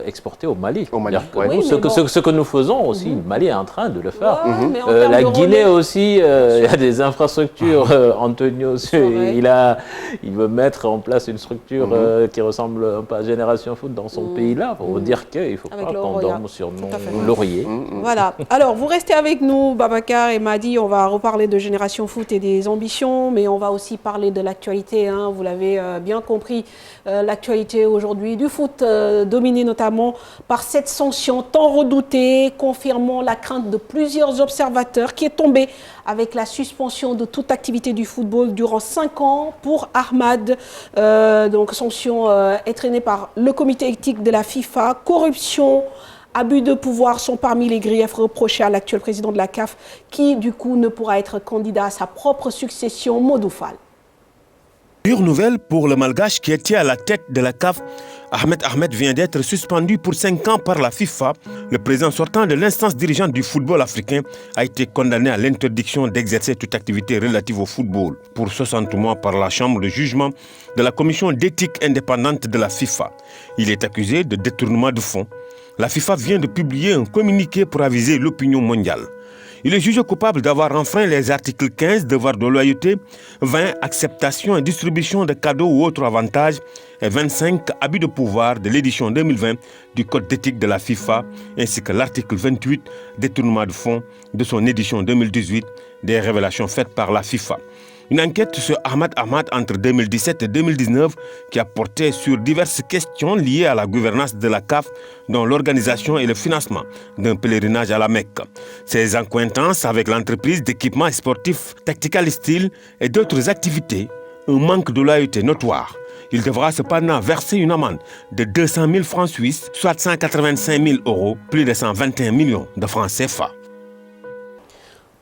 exporté au Mali. Ce que nous faisons aussi, le Mali est en train de le faire. La Guinée aussi, il y a des infrastructures. Antonio, il veut mettre en place une structure qui ressemble un peu à Génération Foot dans son pays-là pour dire qu'il ne faut pas qu'on dorme sur nos lauriers. Voilà. Alors, vous restez avec nous, Babacar et Madi. On va reparler de Génération Foot et des ambitions, mais on va aussi parler de l'actualité. Vous l'avez bien compris, l'actualité aujourd'hui du foot dominée notamment par cette sanction tant redoutée, confirmant la crainte de plusieurs observateurs qui est tombée avec la suspension de toute activité du football durant 5 ans pour Ahmad. Donc sanction entraînée par le comité éthique de la FIFA, corruption, abus de pouvoir sont parmi les griefs reprochés à l'actuel président de la CAF qui du coup ne pourra être candidat à sa propre succession, Modou Fall. Dure nouvelle pour le Malgache qui était à la tête de la CAF. Ahmed vient d'être suspendu pour 5 ans par la FIFA. Le président sortant de l'instance dirigeante du football africain a été condamné à l'interdiction d'exercer toute activité relative au football pour 60 mois par la chambre de jugement de la commission d'éthique indépendante de la FIFA. Il est accusé de détournement de fonds. La FIFA vient de publier un communiqué pour aviser l'opinion mondiale. Il est jugé coupable d'avoir enfreint les articles 15, devoir de loyauté, 20, acceptation et distribution de cadeaux ou autres avantages, et 25, abus de pouvoir de l'édition 2020 du Code d'éthique de la FIFA, ainsi que l'article 28, détournement de fonds de son édition 2018, des révélations faites par la FIFA. Une enquête sur Ahmad entre 2017 et 2019 qui a porté sur diverses questions liées à la gouvernance de la CAF, dont l'organisation et le financement d'un pèlerinage à la Mecque. Ses accointances avec l'entreprise d'équipement sportif Tactical Steel et d'autres activités, un manque de loyauté notoire. Il devra cependant verser une amende de 200 000 francs suisses, soit 185 000 €, plus de 121 millions de francs CFA.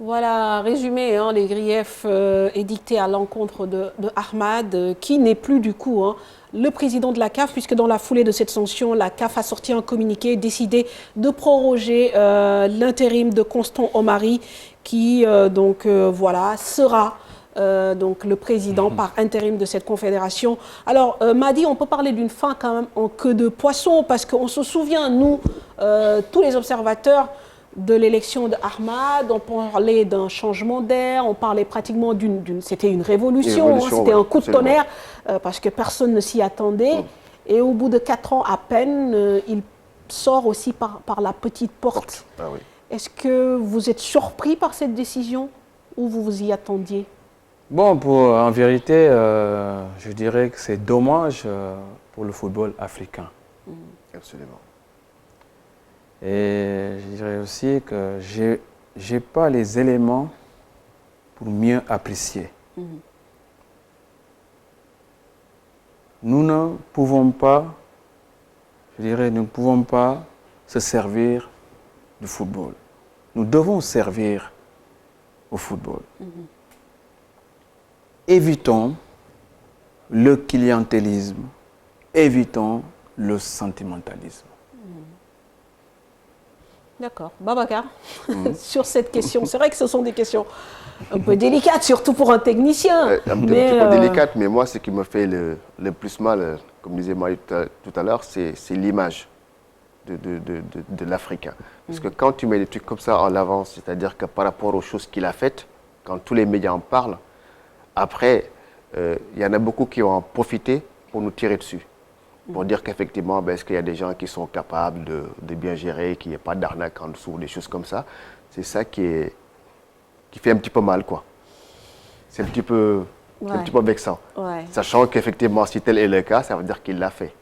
Voilà, résumé, les griefs édictés à l'encontre de Ahmad, qui n'est plus du coup le président de la CAF, puisque dans la foulée de cette sanction, la CAF a sorti un communiqué, décidé de proroger l'intérim de Constant Omari, qui sera donc le président par intérim de cette confédération. Alors, Madi, on peut parler d'une fin quand même en queue de poisson, parce qu'on se souvient, nous, tous les observateurs, de l'élection d'Ahmad, on parlait d'un changement d'air, on parlait pratiquement c'était une révolution, c'était un coup de tonnerre, parce que personne ne s'y attendait. Et au bout de 4 ans à peine, il sort aussi par la petite porte. Ah oui. Est-ce que vous êtes surpris par cette décision ou vous vous y attendiez? Bon, en vérité, je dirais que c'est dommage pour le football africain. Absolument. Et je dirais aussi que je n'ai pas les éléments pour mieux apprécier. Nous ne pouvons pas, nous ne pouvons pas se servir du football. Nous devons servir au football. Évitons le clientélisme, évitons le sentimentalisme. D'accord. Babacar, sur cette question, c'est vrai que ce sont des questions un peu délicates, surtout pour un technicien. Un petit peu délicate, mais moi, ce qui me fait le plus mal, comme disait Marie tout à l'heure, c'est l'image de l'Africain. Parce que quand tu mets des trucs comme ça en avant, c'est-à-dire que par rapport aux choses qu'il a faites, quand tous les médias en parlent, après, il y en a beaucoup qui ont profité pour nous tirer dessus. Pour dire qu'effectivement, est-ce qu'il y a des gens qui sont capables de bien gérer, qu'il n'y ait pas d'arnaque en dessous, des choses comme ça. C'est ça qui fait un petit peu mal, quoi. C'est un petit peu vexant. Ouais. Sachant qu'effectivement, si tel est le cas, ça veut dire qu'il l'a fait.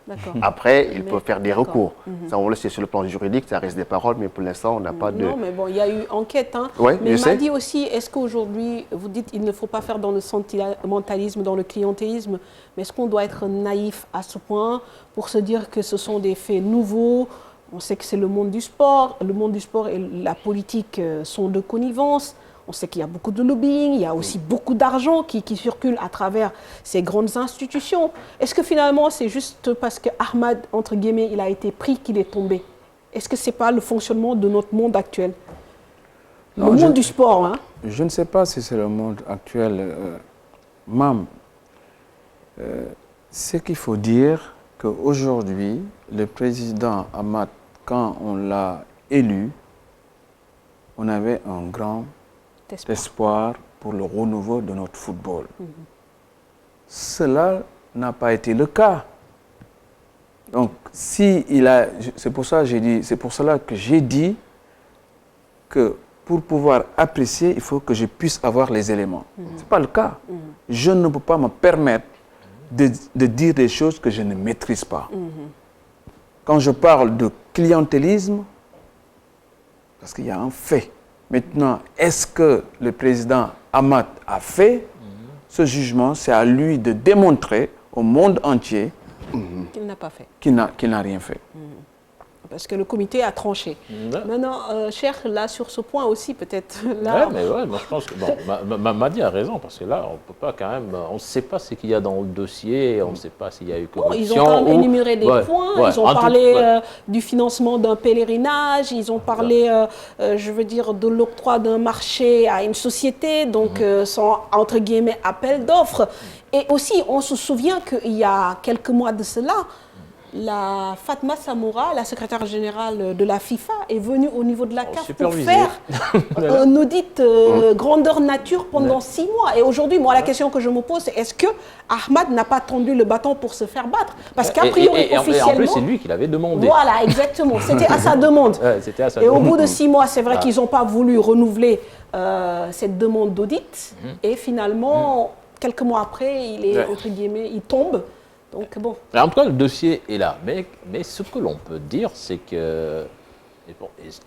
Après, il peut faire des recours. Ça, on le sait sur le plan juridique, ça reste des paroles, mais pour l'instant, on n'a pas de... Non, mais bon, il y a eu enquête. Hein. Ouais, mais il m'a dit aussi, est-ce qu'aujourd'hui, vous dites qu'il ne faut pas faire dans le sentimentalisme, dans le clientélisme, mais est-ce qu'on doit être naïf à ce point pour se dire que ce sont des faits nouveaux? On sait que c'est le monde du sport. Le monde du sport et la politique sont de connivence. On sait qu'il y a beaucoup de lobbying, il y a aussi beaucoup d'argent qui circule à travers ces grandes institutions. Est-ce que finalement, c'est juste parce que Ahmad, entre guillemets, il a été pris qu'il est tombé? Est-ce que ce n'est pas le fonctionnement de notre monde actuel? Le monde du sport, hein? Je ne sais pas si c'est le monde actuel. Mam, ce qu'il faut dire, qu'aujourd'hui, le président Ahmad, quand on l'a élu, on avait un grand espoir pour le renouveau de notre football. Cela n'a pas été le cas. Donc, c'est pour cela que j'ai dit que pour pouvoir apprécier, il faut que je puisse avoir les éléments. Ce n'est pas le cas. Je ne peux pas me permettre de dire des choses que je ne maîtrise pas. Quand je parle de clientélisme, parce qu'il y a un fait. Maintenant, est-ce que le président Ahmad a fait ce jugement? C'est à lui de démontrer au monde entier qu'il n'a pas fait. Qu'il n'a rien fait. Parce que le comité a tranché. Maintenant, cher, là, sur ce point aussi, peut-être... moi je pense que... Bon, Madi a raison, parce que là, on ne peut pas quand même... On ne sait pas ce qu'il y a dans le dossier, on ne sait pas s'il y a eu corruption. Ils ont quand même énuméré des points, ils ont parlé du financement d'un pèlerinage, ils ont parlé, je veux dire, de l'octroi d'un marché à une société, donc sans, entre guillemets, appel d'offres. Et aussi, on se souvient qu'il y a quelques mois de cela, la Fatma Samoura, la secrétaire générale de la FIFA, est venue au niveau de la CAF pour faire un audit grandeur nature pendant 6 mois. Et aujourd'hui, moi, la question que je me pose, c'est est-ce que Ahmad n'a pas tendu le bâton pour se faire battre? Parce qu'a priori, officiellement... en plus, c'est lui qui l'avait demandé. Voilà, exactement. C'était à sa demande. Et au bout de 6 mois, c'est vrai qu'ils n'ont pas voulu renouveler cette demande d'audit. Et finalement, quelques mois après, il est, entre guillemets, il tombe. Donc bon. En tout cas, le dossier est là. Mais ce que l'on peut dire, c'est que, et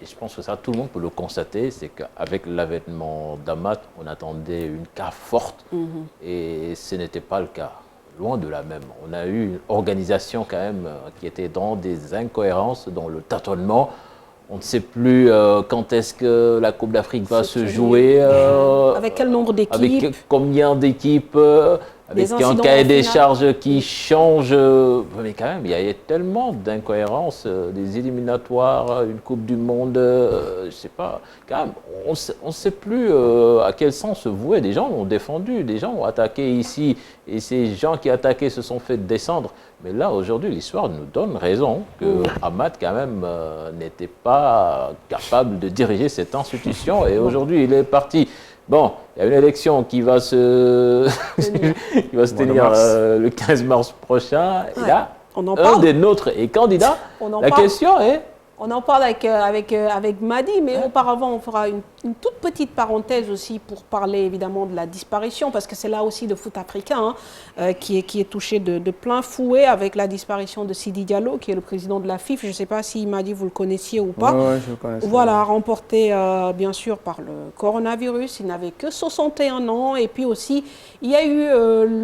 je pense que ça, tout le monde peut le constater, c'est qu'avec l'avènement d'Ahmad, on attendait une CAF forte. Et ce n'était pas le cas. Loin de là même. On a eu une organisation quand même qui était dans des incohérences, dans le tâtonnement. On ne sait plus quand est-ce que la Coupe d'Afrique va se jouer. Avec quel nombre d'équipes? Avec combien d'équipes avec un cahier des charges qui change. Mais quand même, il y a tellement d'incohérences, des éliminatoires, une Coupe du Monde, je ne sais pas. Quand même, on ne sait plus à quel sens se vouer. Des gens l'ont défendu, des gens ont attaqué ici, et ces gens qui attaquaient se sont fait descendre. Mais là, aujourd'hui, l'histoire nous donne raison que Ahmad, quand même, n'était pas capable de diriger cette institution. Et aujourd'hui, il est parti. Bon, il y a une élection qui va se tenir le 15 mars prochain. Et là, un des nôtres est candidat. La question est... On en parle avec Madi, mais auparavant, on fera une toute petite parenthèse aussi pour parler évidemment de la disparition, parce que c'est là aussi le foot africain qui est touché de plein fouet avec la disparition de Sidi Diallo, qui est le président de la FIFA. Je ne sais pas si Madi, vous le connaissiez ou pas. Oui, je le connais. Voilà, remporté bien sûr par le coronavirus. Il n'avait que 61 ans. Et puis aussi, il y a eu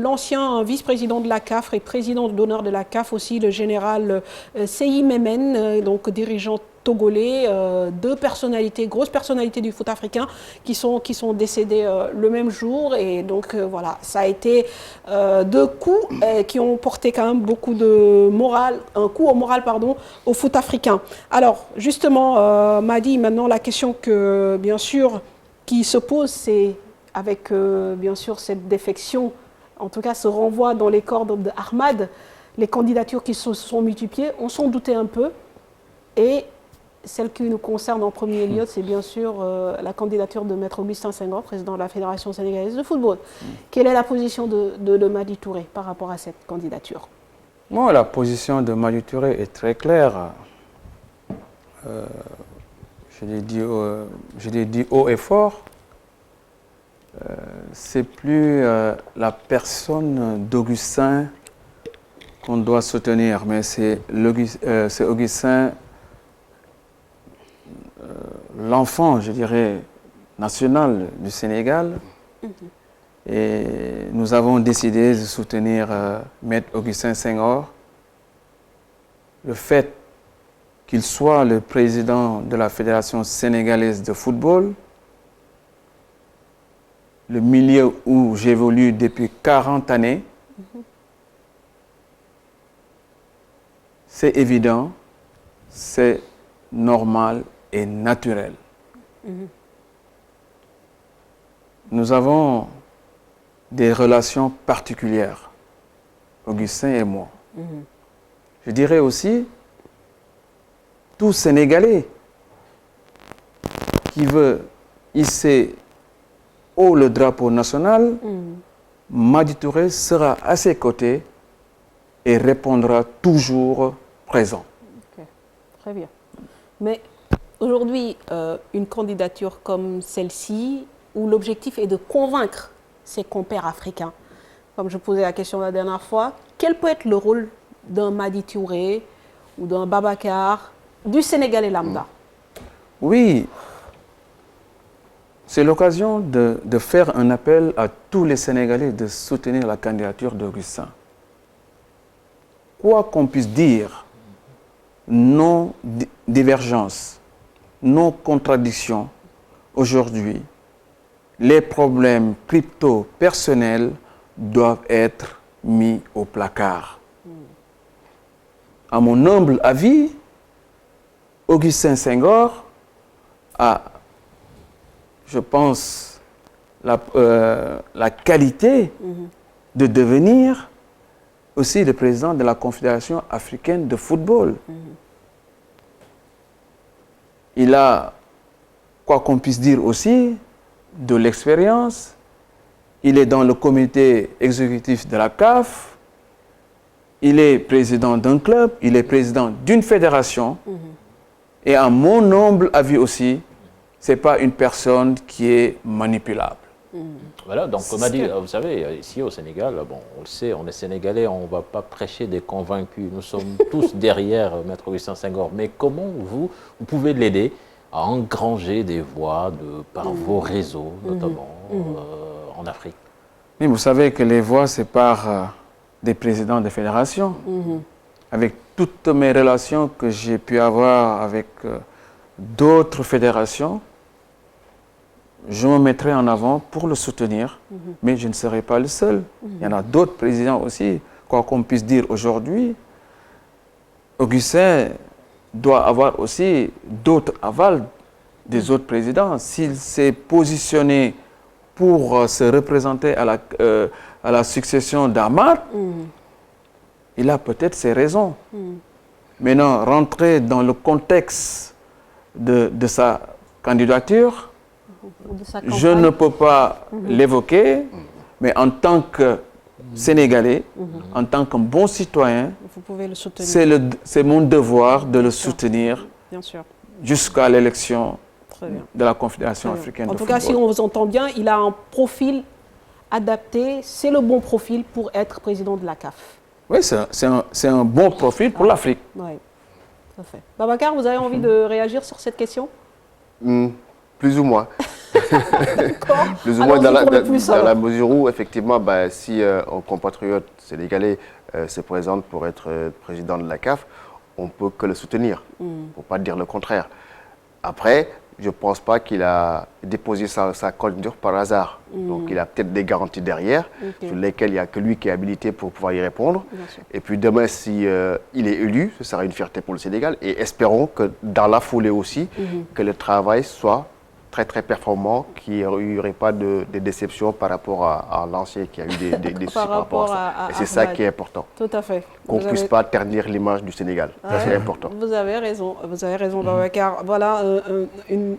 l'ancien vice-président de la CAF et président d'honneur de la CAF aussi, le général Seyi Memen, donc dirigeant togolais, deux personnalités, grosses personnalités du foot africain qui sont décédées le même jour. Et donc voilà, ça a été deux coups qui ont porté quand même beaucoup de morale, un coup au moral, pardon, au foot africain. Alors justement, Madi, maintenant la question que bien sûr qui se pose, c'est avec bien sûr cette défection, en tout cas ce renvoi dans les cordes d'Ahmad, les candidatures qui se sont multipliées, on s'en doutait un peu. Et celle qui nous concerne en premier lieu, c'est bien sûr la candidature de Maître Augustin Senghor, président de la Fédération sénégalaise de football. Quelle est la position de Madi Touré par rapport à cette candidature? Moi, la position de Madi Touré est très claire. Je l'ai dit haut et fort. C'est plus la personne d'Augustin qu'on doit soutenir, mais c'est Augustin, l'enfant, je dirais, national du Sénégal. Et nous avons décidé de soutenir Maître Augustin Senghor. Le fait qu'il soit le président de la Fédération sénégalaise de football, le milieu où j'évolue depuis 40 années, c'est évident, c'est normal et naturel. Nous avons des relations particulières, Augustin et moi. Je dirais aussi, tout Sénégalais qui veut hisser haut le drapeau national, Madi Touré sera à ses côtés et répondra toujours présent. Okay. Très bien. Mais aujourd'hui, une candidature comme celle-ci, où l'objectif est de convaincre ses compères africains, comme je posais la question la dernière fois, quel peut être le rôle d'un Madi Touré ou d'un Babacar, du Sénégalais lambda? Oui, c'est l'occasion de faire un appel à tous les Sénégalais de soutenir la candidature d'Augustin. Quoi qu'on puisse dire, nos divergences, nos contradictions, aujourd'hui, les problèmes crypto-personnels doivent être mis au placard. À mon humble avis, Augustin Senghor a, je pense, la qualité de devenir aussi le président de la Confédération africaine de football. Il a, quoi qu'on puisse dire aussi, de l'expérience. Il est dans le comité exécutif de la CAF. Il est président d'un club. Il est président d'une fédération. Et à mon humble avis aussi, ce n'est pas une personne qui est manipulable. Voilà, donc comme a dit, vous savez, ici au Sénégal, bon, on le sait, on est Sénégalais, on ne va pas prêcher des convaincus. Nous sommes tous derrière Maître Augustin Senghor. Mais comment vous pouvez l'aider à engranger des voix par vos réseaux, notamment en Afrique? Mais vous savez que les voix, c'est par des présidents de fédérations. Avec toutes mes relations que j'ai pu avoir avec d'autres fédérations, je me mettrai en avant pour le soutenir, mais je ne serai pas le seul. Il y en a d'autres présidents aussi, quoi qu'on puisse dire aujourd'hui. Augustin doit avoir aussi d'autres avals des autres présidents. S'il s'est positionné pour se représenter à la succession d'Ahmad, il a peut-être ses raisons. Maintenant, rentrer dans le contexte de sa candidature, je ne peux pas l'évoquer, mais en tant que Sénégalais, en tant qu'un bon citoyen, c'est mon devoir de le soutenir jusqu'à l'élection de la Confédération africaine de football. En tout cas, si on vous entend bien, il a un profil adapté, c'est le bon profil pour être président de la CAF. Oui, c'est un bon profil pour l'Afrique. Oui, tout à fait. Babacar, vous avez envie de réagir sur cette question? Plus ou moins. Plus ou moins dans la mesure où, effectivement, si un compatriote sénégalais se présente pour être président de la CAF, on ne peut que le soutenir. Il ne faut pas dire le contraire. Après, je ne pense pas qu'il a déposé sa candidature par hasard. Donc il a peut-être des garanties derrière, sur lesquelles il n'y a que lui qui est habilité pour pouvoir y répondre. Et puis demain, si il est élu, ce sera une fierté pour le Sénégal. Et espérons que dans la foulée aussi, que le travail soit très très performant, qu'il n'y aurait pas de déception par rapport à l'ancien qui a eu des soucis par rapport à ça. Et c'est ça qui est important. Tout à fait. Qu'on ne puisse pas ternir l'image du Sénégal. C'est important. Vous avez raison, Babacar. Voilà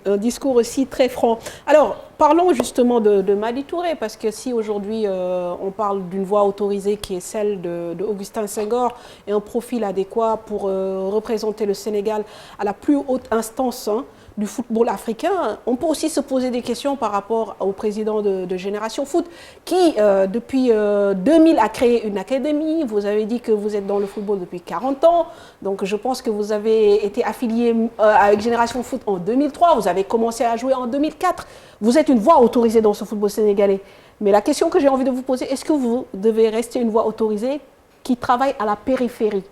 un discours aussi très franc. Alors, parlons justement de Madi Touré, parce que si aujourd'hui on parle d'une voix autorisée qui est celle de Augustin Senghor et un profil adéquat pour représenter le Sénégal à la plus haute instance du football africain, on peut aussi se poser des questions par rapport au président de Génération Foot qui, depuis 2000, a créé une académie. Vous avez dit que vous êtes dans le football depuis 40 ans. Donc, je pense que vous avez été affilié avec Génération Foot en 2003. Vous avez commencé à jouer en 2004. Vous êtes une voix autorisée dans ce football sénégalais. Mais la question que j'ai envie de vous poser, est-ce que vous devez rester une voix autorisée qui travaille à la périphérie?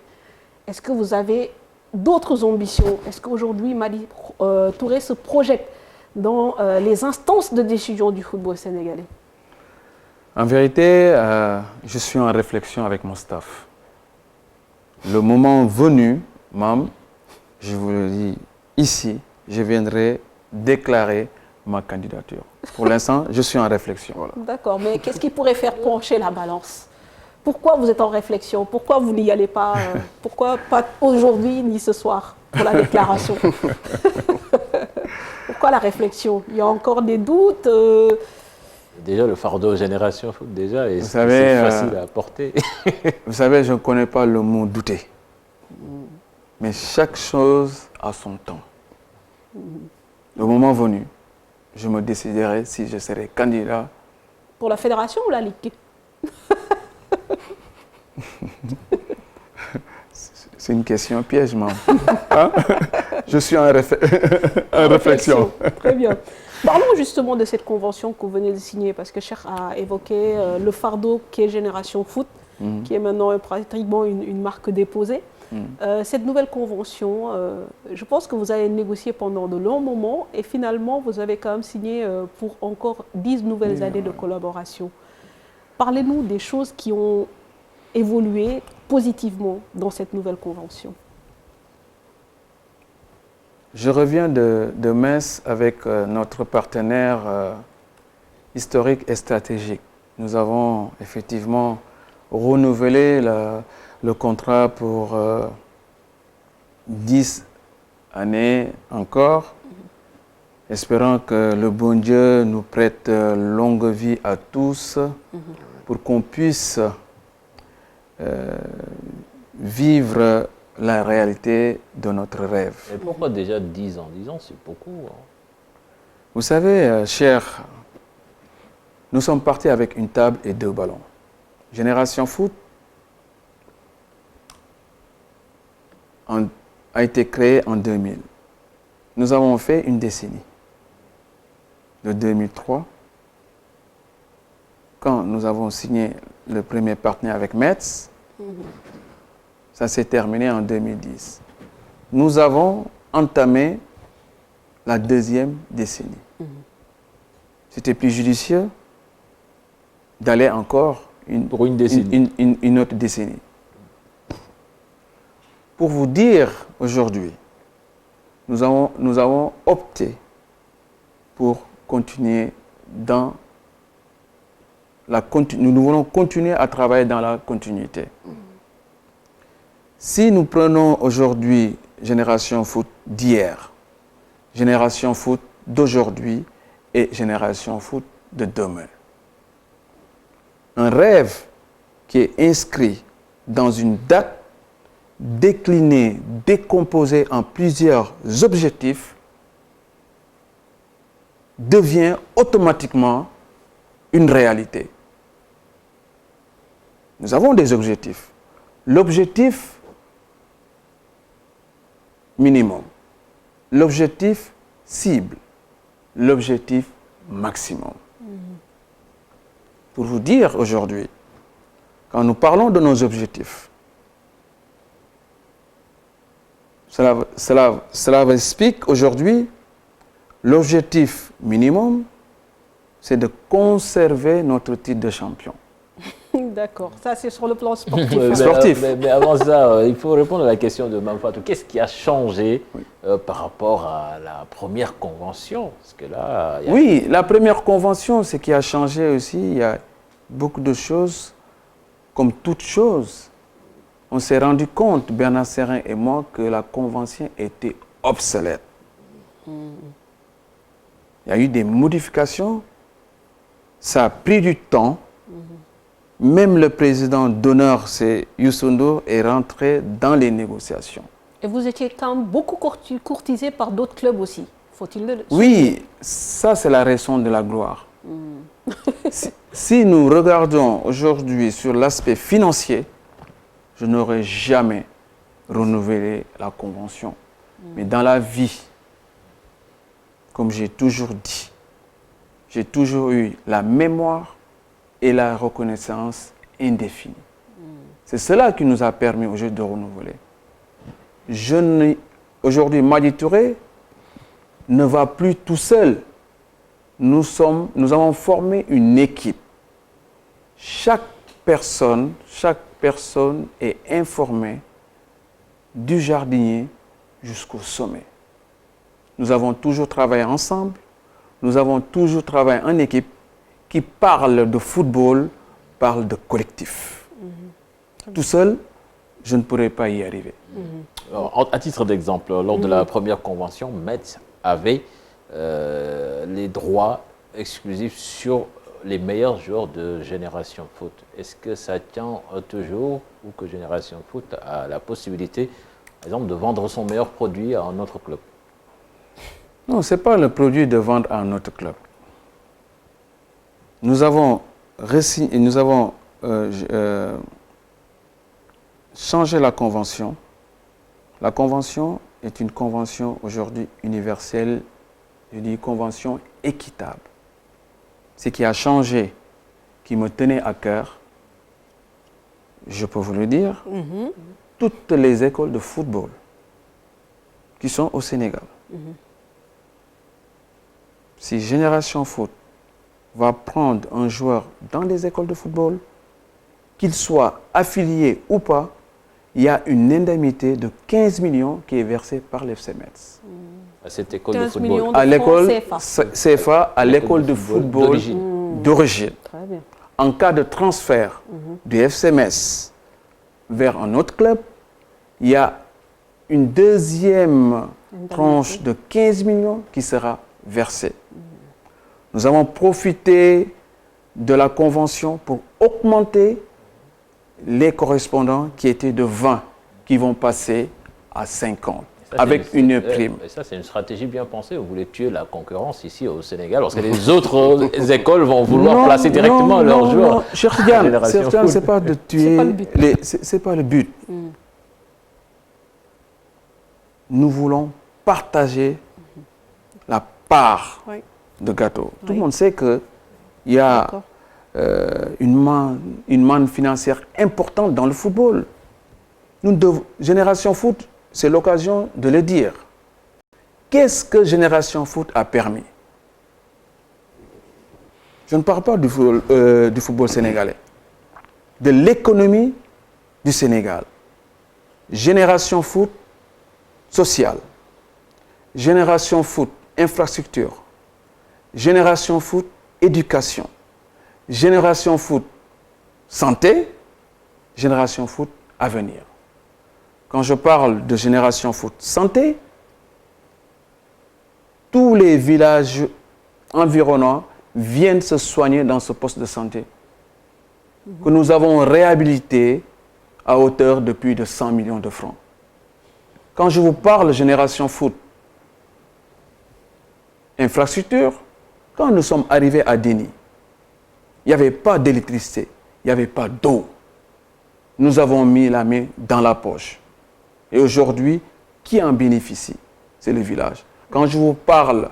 Est-ce que vous avez d'autres ambitions? Est-ce qu'aujourd'hui, Madi Touré se projette dans les instances de décision du football sénégalais? En vérité, je suis en réflexion avec mon staff. Le moment venu, Mam, je vous le dis ici, je viendrai déclarer ma candidature. Pour l'instant, je suis en réflexion. Voilà. D'accord, mais qu'est-ce qui pourrait faire pencher la balance? Pourquoi vous êtes en réflexion? Pourquoi vous n'y allez pas? Pourquoi pas aujourd'hui ni ce soir pour la déclaration? Pourquoi la réflexion? Il y a encore des doutes Déjà, le fardeau Génération Foot, déjà, et c'est facile à porter. Vous savez, je ne connais pas le mot douter. Mais chaque chose a son temps. Le moment venu, je me déciderai si je serai candidat. Pour la fédération ou la Ligue? C'est une question piège, maman. Hein? Je suis en réflexion. Très bien. Parlons justement de cette convention que vous venez de signer, parce que Cheikh a évoqué le fardeau qui est Génération Foot, qui est maintenant pratiquement une marque déposée. Cette nouvelle convention, je pense que vous avez négocié pendant de longs moments et finalement vous avez quand même signé pour encore 10 nouvelles années de collaboration. Parlez-nous des choses qui ont évolué positivement dans cette nouvelle convention. Je reviens de Metz avec notre partenaire historique et stratégique. Nous avons effectivement renouvelé le contrat pour 10 années encore, espérant que le bon Dieu nous prête longue vie à tous pour qu'on puisse vivre la réalité de notre rêve. Et pourquoi déjà 10 ans? 10 ans, c'est beaucoup. Hein. Vous savez, cher, nous sommes partis avec une table et 2 ballons. Génération Foot a été créée en 2000. Nous avons fait une décennie. De 2003, quand nous avons signé le premier partenaire avec Metz, ça s'est terminé en 2010. Nous avons entamé la 2e décennie. C'était plus judicieux d'aller encore pour une décennie. Une autre décennie. Pour vous dire, aujourd'hui, nous avons opté pour continuer dans nous voulons continuer à travailler dans la continuité. Si nous prenons aujourd'hui Génération Foot d'hier, Génération Foot d'aujourd'hui et Génération Foot de demain, un rêve qui est inscrit dans une date, décliné, décomposé en plusieurs objectifs, devient automatiquement une réalité. Nous avons des objectifs. L'objectif minimum, l'objectif cible, l'objectif maximum. Pour vous dire aujourd'hui, quand nous parlons de nos objectifs, Cela explique aujourd'hui l'objectif minimum, c'est de conserver notre titre de champion. D'accord, ça c'est sur le plan sportif. Mais avant ça, il faut répondre à la question de Mame Fatou. Qu'est-ce qui a changé par rapport à la première convention? Parce que là, Oui, la première convention, ce qui a changé aussi, il y a beaucoup de choses, comme toute chose. On s'est rendu compte, Bernard Serin et moi, que la convention était obsolète. Il y a eu des modifications, ça a pris du temps. Même le président d'honneur, c'est Youssou N'Dour, est rentré dans les négociations. Et vous étiez quand même beaucoup courtisé par d'autres clubs aussi, faut-il le dire? Oui, ça c'est la raison de la gloire. Si nous regardons aujourd'hui sur l'aspect financier, je n'aurais jamais renouvelé la convention. Mais dans la vie, comme j'ai toujours dit, j'ai toujours eu la mémoire et la reconnaissance indéfinie. C'est cela qui nous a permis aujourd'hui de renouveler. Aujourd'hui, Madi Touré ne va plus tout seul. Nous avons formé une équipe. Chaque personne est informée du jardinier jusqu'au sommet. Nous avons toujours travaillé ensemble. Nous avons toujours travaillé en équipe. Qui parle de football, parle de collectif. Tout seul, je ne pourrais pas y arriver. Alors, à titre d'exemple, lors de la première convention, Metz avait les droits exclusifs sur les meilleurs joueurs de Génération Foot. Est-ce que ça tient toujours ou que Génération Foot a la possibilité, par exemple, de vendre son meilleur produit à un autre club? Non, ce n'est pas le produit de vendre à un autre club. Nous avons changé la convention. La convention est une convention aujourd'hui universelle, je dis convention équitable. Ce qui a changé, qui me tenait à cœur, je peux vous le dire, toutes les écoles de football qui sont au Sénégal. Si Génération Foot va prendre un joueur dans les écoles de football, qu'il soit affilié ou pas, il y a une indemnité de 15 millions qui est versée par l'FC Metz. À cette école de football. À l'école CFA, à l'école de football d'origine. En cas de transfert du FC Metz vers un autre club, il y a une deuxième tranche de 15 millions qui sera versée. Nous avons profité de la convention pour augmenter les correspondants qui étaient de 20, qui vont passer à 50, avec une prime. Et ça, c'est une stratégie bien pensée. Vous voulez tuer la concurrence ici au Sénégal, parce que les autres écoles vont vouloir placer directement leurs joueurs. Non, Chertian, ce n'est pas de tuer, ce n'est pas le but. Nous voulons partager la part de gâteau. Tout le monde sait qu'il y a une manne financière importante dans le football. Génération Foot, c'est l'occasion de le dire. Qu'est-ce que Génération Foot a permis? Je ne parle pas du football sénégalais, de l'économie du Sénégal. Génération Foot sociale, Génération Foot infrastructure, Génération Foot éducation, Génération Foot santé, Génération Foot avenir. Quand je parle de Génération Foot santé, tous les villages environnants viennent se soigner dans ce poste de santé que nous avons réhabilité à hauteur de plus de 100 millions de francs. Quand je vous parle de Génération Foot infrastructure, quand nous sommes arrivés à Déni, il n'y avait pas d'électricité, il n'y avait pas d'eau. Nous avons mis la main dans la poche. Et aujourd'hui, qui en bénéficie? C'est le village. Quand je vous parle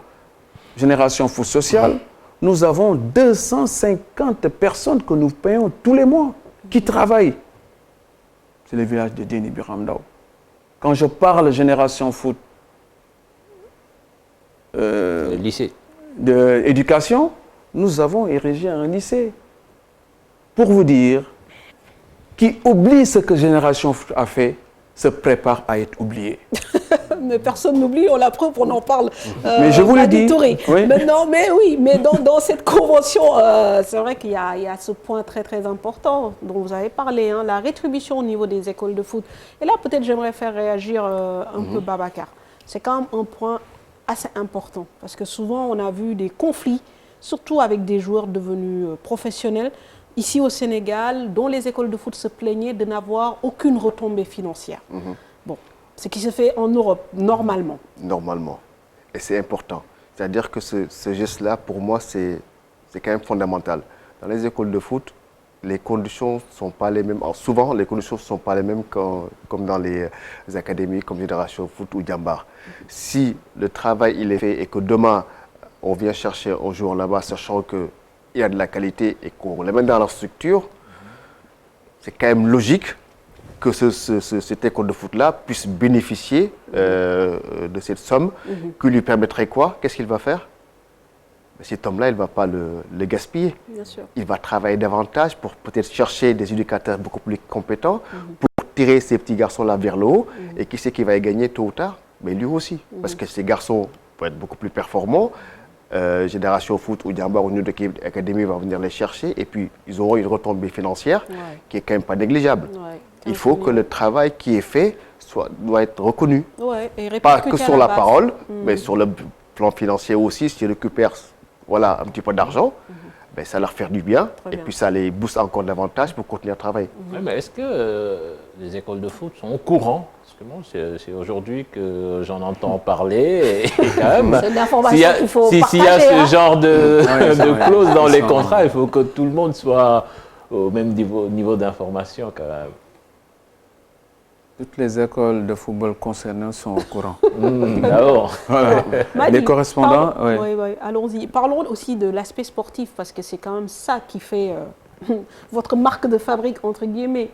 Génération Foot sociale, nous avons 250 personnes que nous payons tous les mois, qui travaillent. C'est le village de Déni Biramdao. Quand je parle Génération Foot, lycée. D'éducation, nous avons érigé un lycée. Pour vous dire, qui oublie ce que Génération Foot a fait, se prépare à être oublié. Mais personne n'oublie, on l'a preuve, on en parle. Mais je vous l'ai dit. Oui. Mais dans cette convention, c'est vrai qu'il y a ce point très très important dont vous avez parlé, hein, la rétribution au niveau des écoles de foot. Et là, peut-être j'aimerais faire réagir un peu Babacar. C'est quand même un point assez important, parce que souvent on a vu des conflits, surtout avec des joueurs devenus professionnels, ici au Sénégal, dont les écoles de foot se plaignaient de n'avoir aucune retombée financière. Bon, ce qui se fait en Europe, normalement. Normalement. Et c'est important. C'est-à-dire que ce geste-là, pour moi, c'est quand même fondamental. Dans les écoles de foot, les conditions ne sont pas les mêmes. Alors, souvent, les conditions ne sont pas les mêmes comme dans les académies, comme Génération Foot ou Diambar. Si le travail il est fait et que demain, on vient chercher un joueur là-bas, sachant qu'il y a de la qualité et qu'on les met dans leur structure, c'est quand même logique que cette école de foot-là puisse bénéficier de cette somme qui lui permettrait quoi? Qu'est-ce qu'il va faire? Cet homme-là, il ne va pas le gaspiller. Bien sûr. Il va travailler davantage pour peut-être chercher des éducateurs beaucoup plus compétents pour tirer ces petits garçons-là vers le haut. Et qui c'est qui va y gagner tôt ou tard? Mais lui aussi. Parce que ces garçons vont être beaucoup plus performants. Génération Foot ou Diambar ou une autre académie va venir les chercher et puis ils auront une retombée financière qui est quand même pas négligeable. Il faut que le travail qui est fait doit être reconnu. Et pas que sur la parole, mais sur le plan financier aussi. S'ils récupèrent un petit peu d'argent, ça leur fait du bien et puis ça les booste encore davantage pour continuer à travailler. Oui, mais est-ce que les écoles de foot sont au courant? Parce que bon, c'est aujourd'hui que j'en entends parler. Et quand même, c'est une information qu'il faut partager. S'il y a ce genre de clause dans les contrats, il faut que tout le monde soit au même niveau d'information quand même. Toutes les écoles de football concernées sont au courant. D'abord. Voilà. Les correspondants. Oui, allons-y. Parlons aussi de l'aspect sportif, parce que c'est quand même ça qui fait votre marque de fabrique, entre guillemets.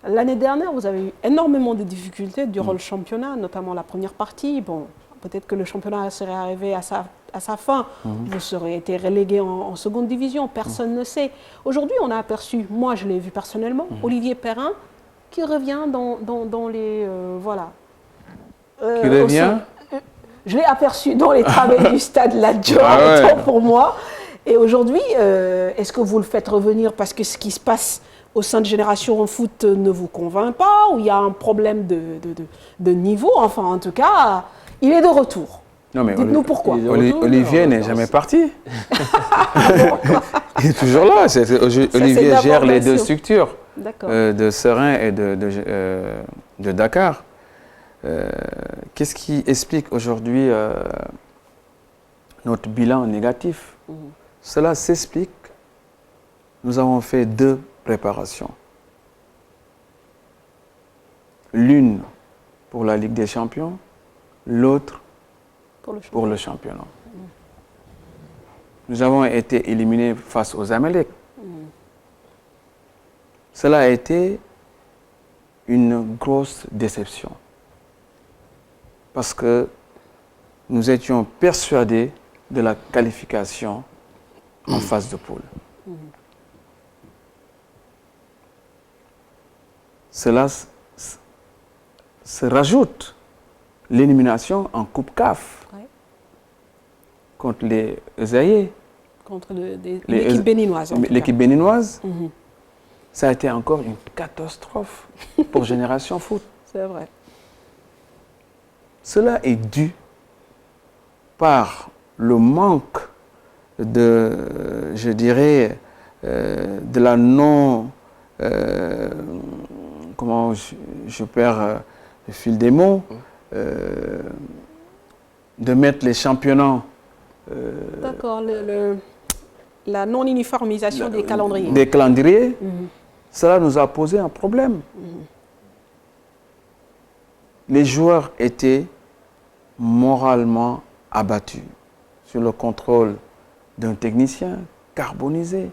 L'année dernière, vous avez eu énormément de difficultés durant le championnat, notamment la première partie. Bon, peut-être que le championnat serait arrivé à sa fin. Vous serez été relégué en seconde division, personne ne sait. Aujourd'hui, on a aperçu, moi je l'ai vu personnellement, Olivier Perrin, qui revient dans les... voilà. Qui revient je l'ai aperçu dans les travées du stade Lat-Dior, autant pour moi. Et aujourd'hui, est-ce que vous le faites revenir parce que ce qui se passe au sein de Génération Foot ne vous convainc pas, ou il y a un problème de niveau? Enfin, en tout cas, il est de retour. Dites-nous pourquoi. Olivier n'est jamais parti. Il est toujours là. Olivier gère les deux structures, de Serein et de Dakar. Qu'est-ce qui explique aujourd'hui notre bilan négatif? Cela s'explique. Nous avons fait 2 préparations. L'une pour la Ligue des Champions, l'autre pour le championnat. Nous avons été éliminés face aux Amalek. Cela a été une grosse déception. Parce que nous étions persuadés de la qualification en phase de poule. Cela se rajoute l'élimination en Coupe CAF contre les Esaïe. Contre l'équipe béninoise. L'équipe béninoise, ça a été encore une catastrophe pour Génération Foot. C'est vrai. Cela est dû par le manque de, je dirais, de la non... comment je perds le fil des mots, de mettre les championnats... D'accord, la non-uniformisation des calendriers. Des calendriers, cela nous a posé un problème. Les joueurs étaient moralement abattus sur le contrôle d'un technicien carbonisé.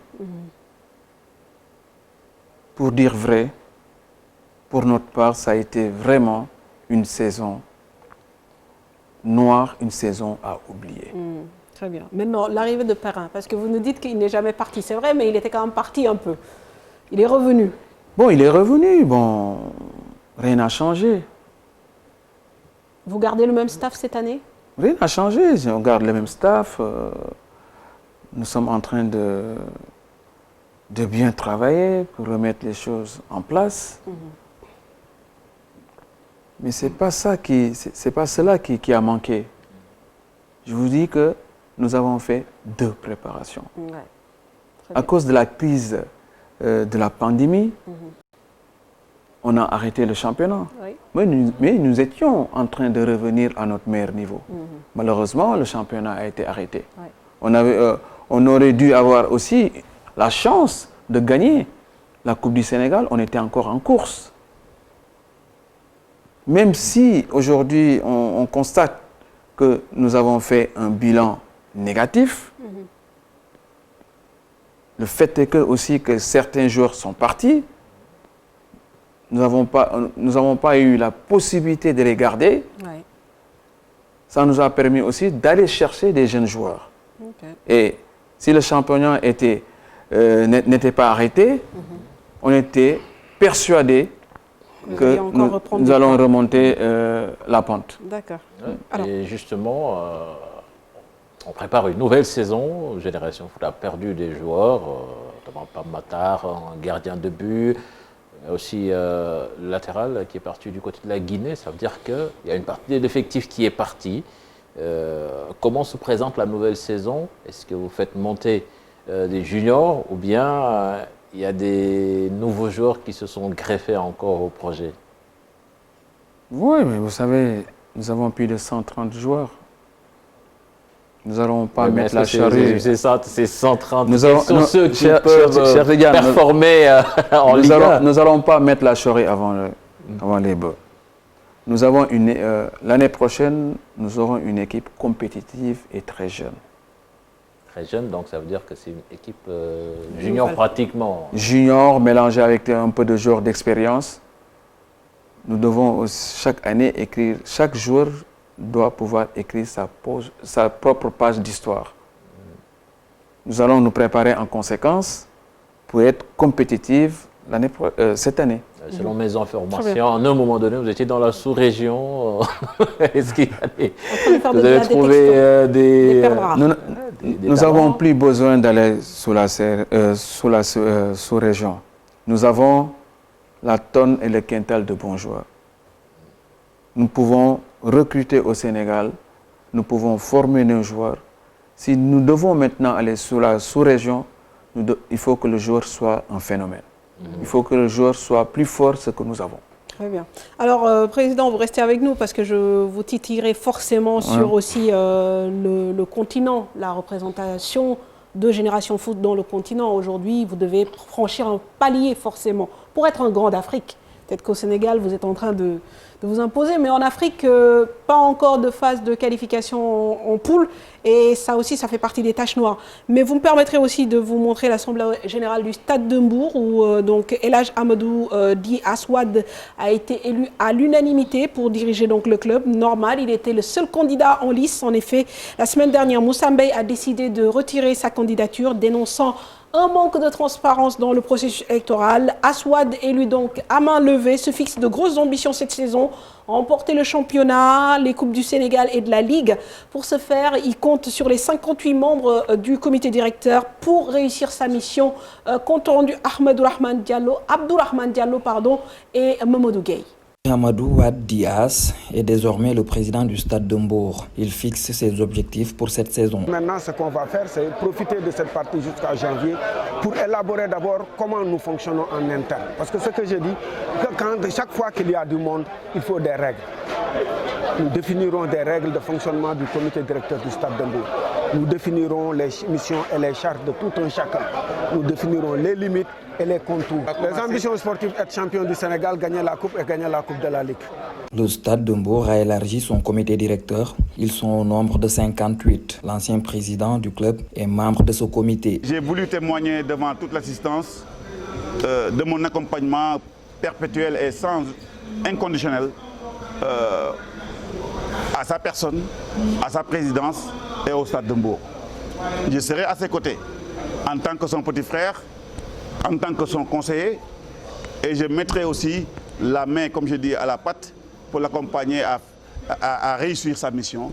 Pour dire vrai, pour notre part, ça a été vraiment une saison noire, une saison à oublier. Très bien. Maintenant, l'arrivée de Perrin, parce que vous nous dites qu'il n'est jamais parti. C'est vrai, mais il était quand même parti un peu. Il est revenu. Bon, il est revenu. Bon, rien n'a changé. Vous gardez le même staff cette année? Rien n'a changé. On garde le même staff. Nous sommes en train de bien travailler pour remettre les choses en place. Mais c'est pas cela qui a manqué. Je vous dis que nous avons fait 2 préparations. À cause de la crise de la pandémie, on a arrêté le championnat. Mais nous étions en train de revenir à notre meilleur niveau. Malheureusement, le championnat a été arrêté. On aurait dû avoir aussi la chance de gagner la Coupe du Sénégal. On était encore en course. Même si aujourd'hui on constate que nous avons fait un bilan négatif, le fait est que certains joueurs sont partis. Nous n'avons pas eu la possibilité de les garder. Ça nous a permis aussi d'aller chercher des jeunes joueurs. Et si le championnat n'était pas arrêté, on était persuadés que nous allons remonter la pente. D'accord. Et justement, on prépare une nouvelle saison. Génération Foot a perdu des joueurs, notamment Pam Matar, un gardien de but, aussi latéral qui est parti du côté de la Guinée. Ça veut dire qu'il y a une partie de l'effectif qui est partie. Comment se présente la nouvelle saison? Est-ce que vous faites monter des juniors ou bien il y a des nouveaux joueurs qui se sont greffés encore au projet? Oui, mais vous savez, nous avons plus de 130 joueurs. Nous n'allons pas mettre la charrue. C'est ça, c'est 130. Nous sont ceux qui peuvent performer en Liga. Nous n'allons pas mettre la charrue avant les bœufs. Nous avons l'année prochaine, nous aurons une équipe compétitive et très jeune. Très jeune, donc ça veut dire que c'est une équipe junior pratiquement. Junior mélangé avec un peu de joueurs d'expérience. Nous devons chaque année écrire, chaque joueur doit pouvoir écrire sa propre page d'histoire. Nous allons nous préparer en conséquence pour être compétitifs cette année. Selon mes informations, à un moment donné, vous étiez dans la sous-région. Est-ce qu'il y a vous avez trouvé des... Nous n'avons plus besoin d'aller sous la sous-région. Nous avons la tonne et le quintal de bons joueurs. Nous pouvons recruter au Sénégal, nous pouvons former nos joueurs. Si nous devons maintenant aller sous la sous-région, il faut que le joueur soit un phénomène. Il faut que le joueur soit plus fort que ce que nous avons. Très bien. Alors, Président, vous restez avec nous parce que je vous titillerai forcément sur aussi le continent, la représentation de Génération Foot dans le continent. Aujourd'hui, vous devez franchir un palier forcément pour être un grand d'Afrique. Peut-être qu'au Sénégal, vous êtes en train de vous imposer, mais en Afrique, pas encore de phase de qualification en poule. Et ça aussi, ça fait partie des taches noires. Mais vous me permettrez aussi de vous montrer l'Assemblée générale du Stade de Mbour, où donc El Hadj Amadou Di Aswad a été élu à l'unanimité pour diriger donc le club. Normal, il était le seul candidat en lice. En effet, la semaine dernière, Moussa Mbaye a décidé de retirer sa candidature, dénonçant un manque de transparence dans le processus électoral. Aswad, élu donc à main levée, se fixe de grosses ambitions cette saison, remporter le championnat, les Coupes du Sénégal et de la Ligue. Pour ce faire, il compte sur les 58 membres du comité directeur pour réussir sa mission. Compte rendu Abdourahmane Diallo et Mamadou Gueye. Amadou Wade Dias est désormais le président du Stade de Mbour. Il fixe ses objectifs pour cette saison. Maintenant, ce qu'on va faire, c'est profiter de cette partie jusqu'à janvier pour élaborer d'abord comment nous fonctionnons en interne. Parce que ce que je dis, que chaque fois qu'il y a du monde, il faut des règles. Nous définirons des règles de fonctionnement du comité directeur du Stade de Mbour. Nous définirons les missions et les charges de tout un chacun. Nous définirons les limites et les contours. Les ambitions sportives, être champion du Sénégal, gagner la Coupe et gagner la Coupe de la Ligue. Le Stade de Mbour a élargi son comité directeur. Ils sont au nombre de 58. L'ancien président du club est membre de ce comité. J'ai voulu témoigner devant toute l'assistance de mon accompagnement perpétuel et sans inconditionnel à sa personne, à sa présidence et au Stade de Mbour. Je serai à ses côtés en tant que son petit frère, en tant que son conseiller, et je mettrai aussi la main, comme je dis, à la pâte pour l'accompagner à réussir sa mission,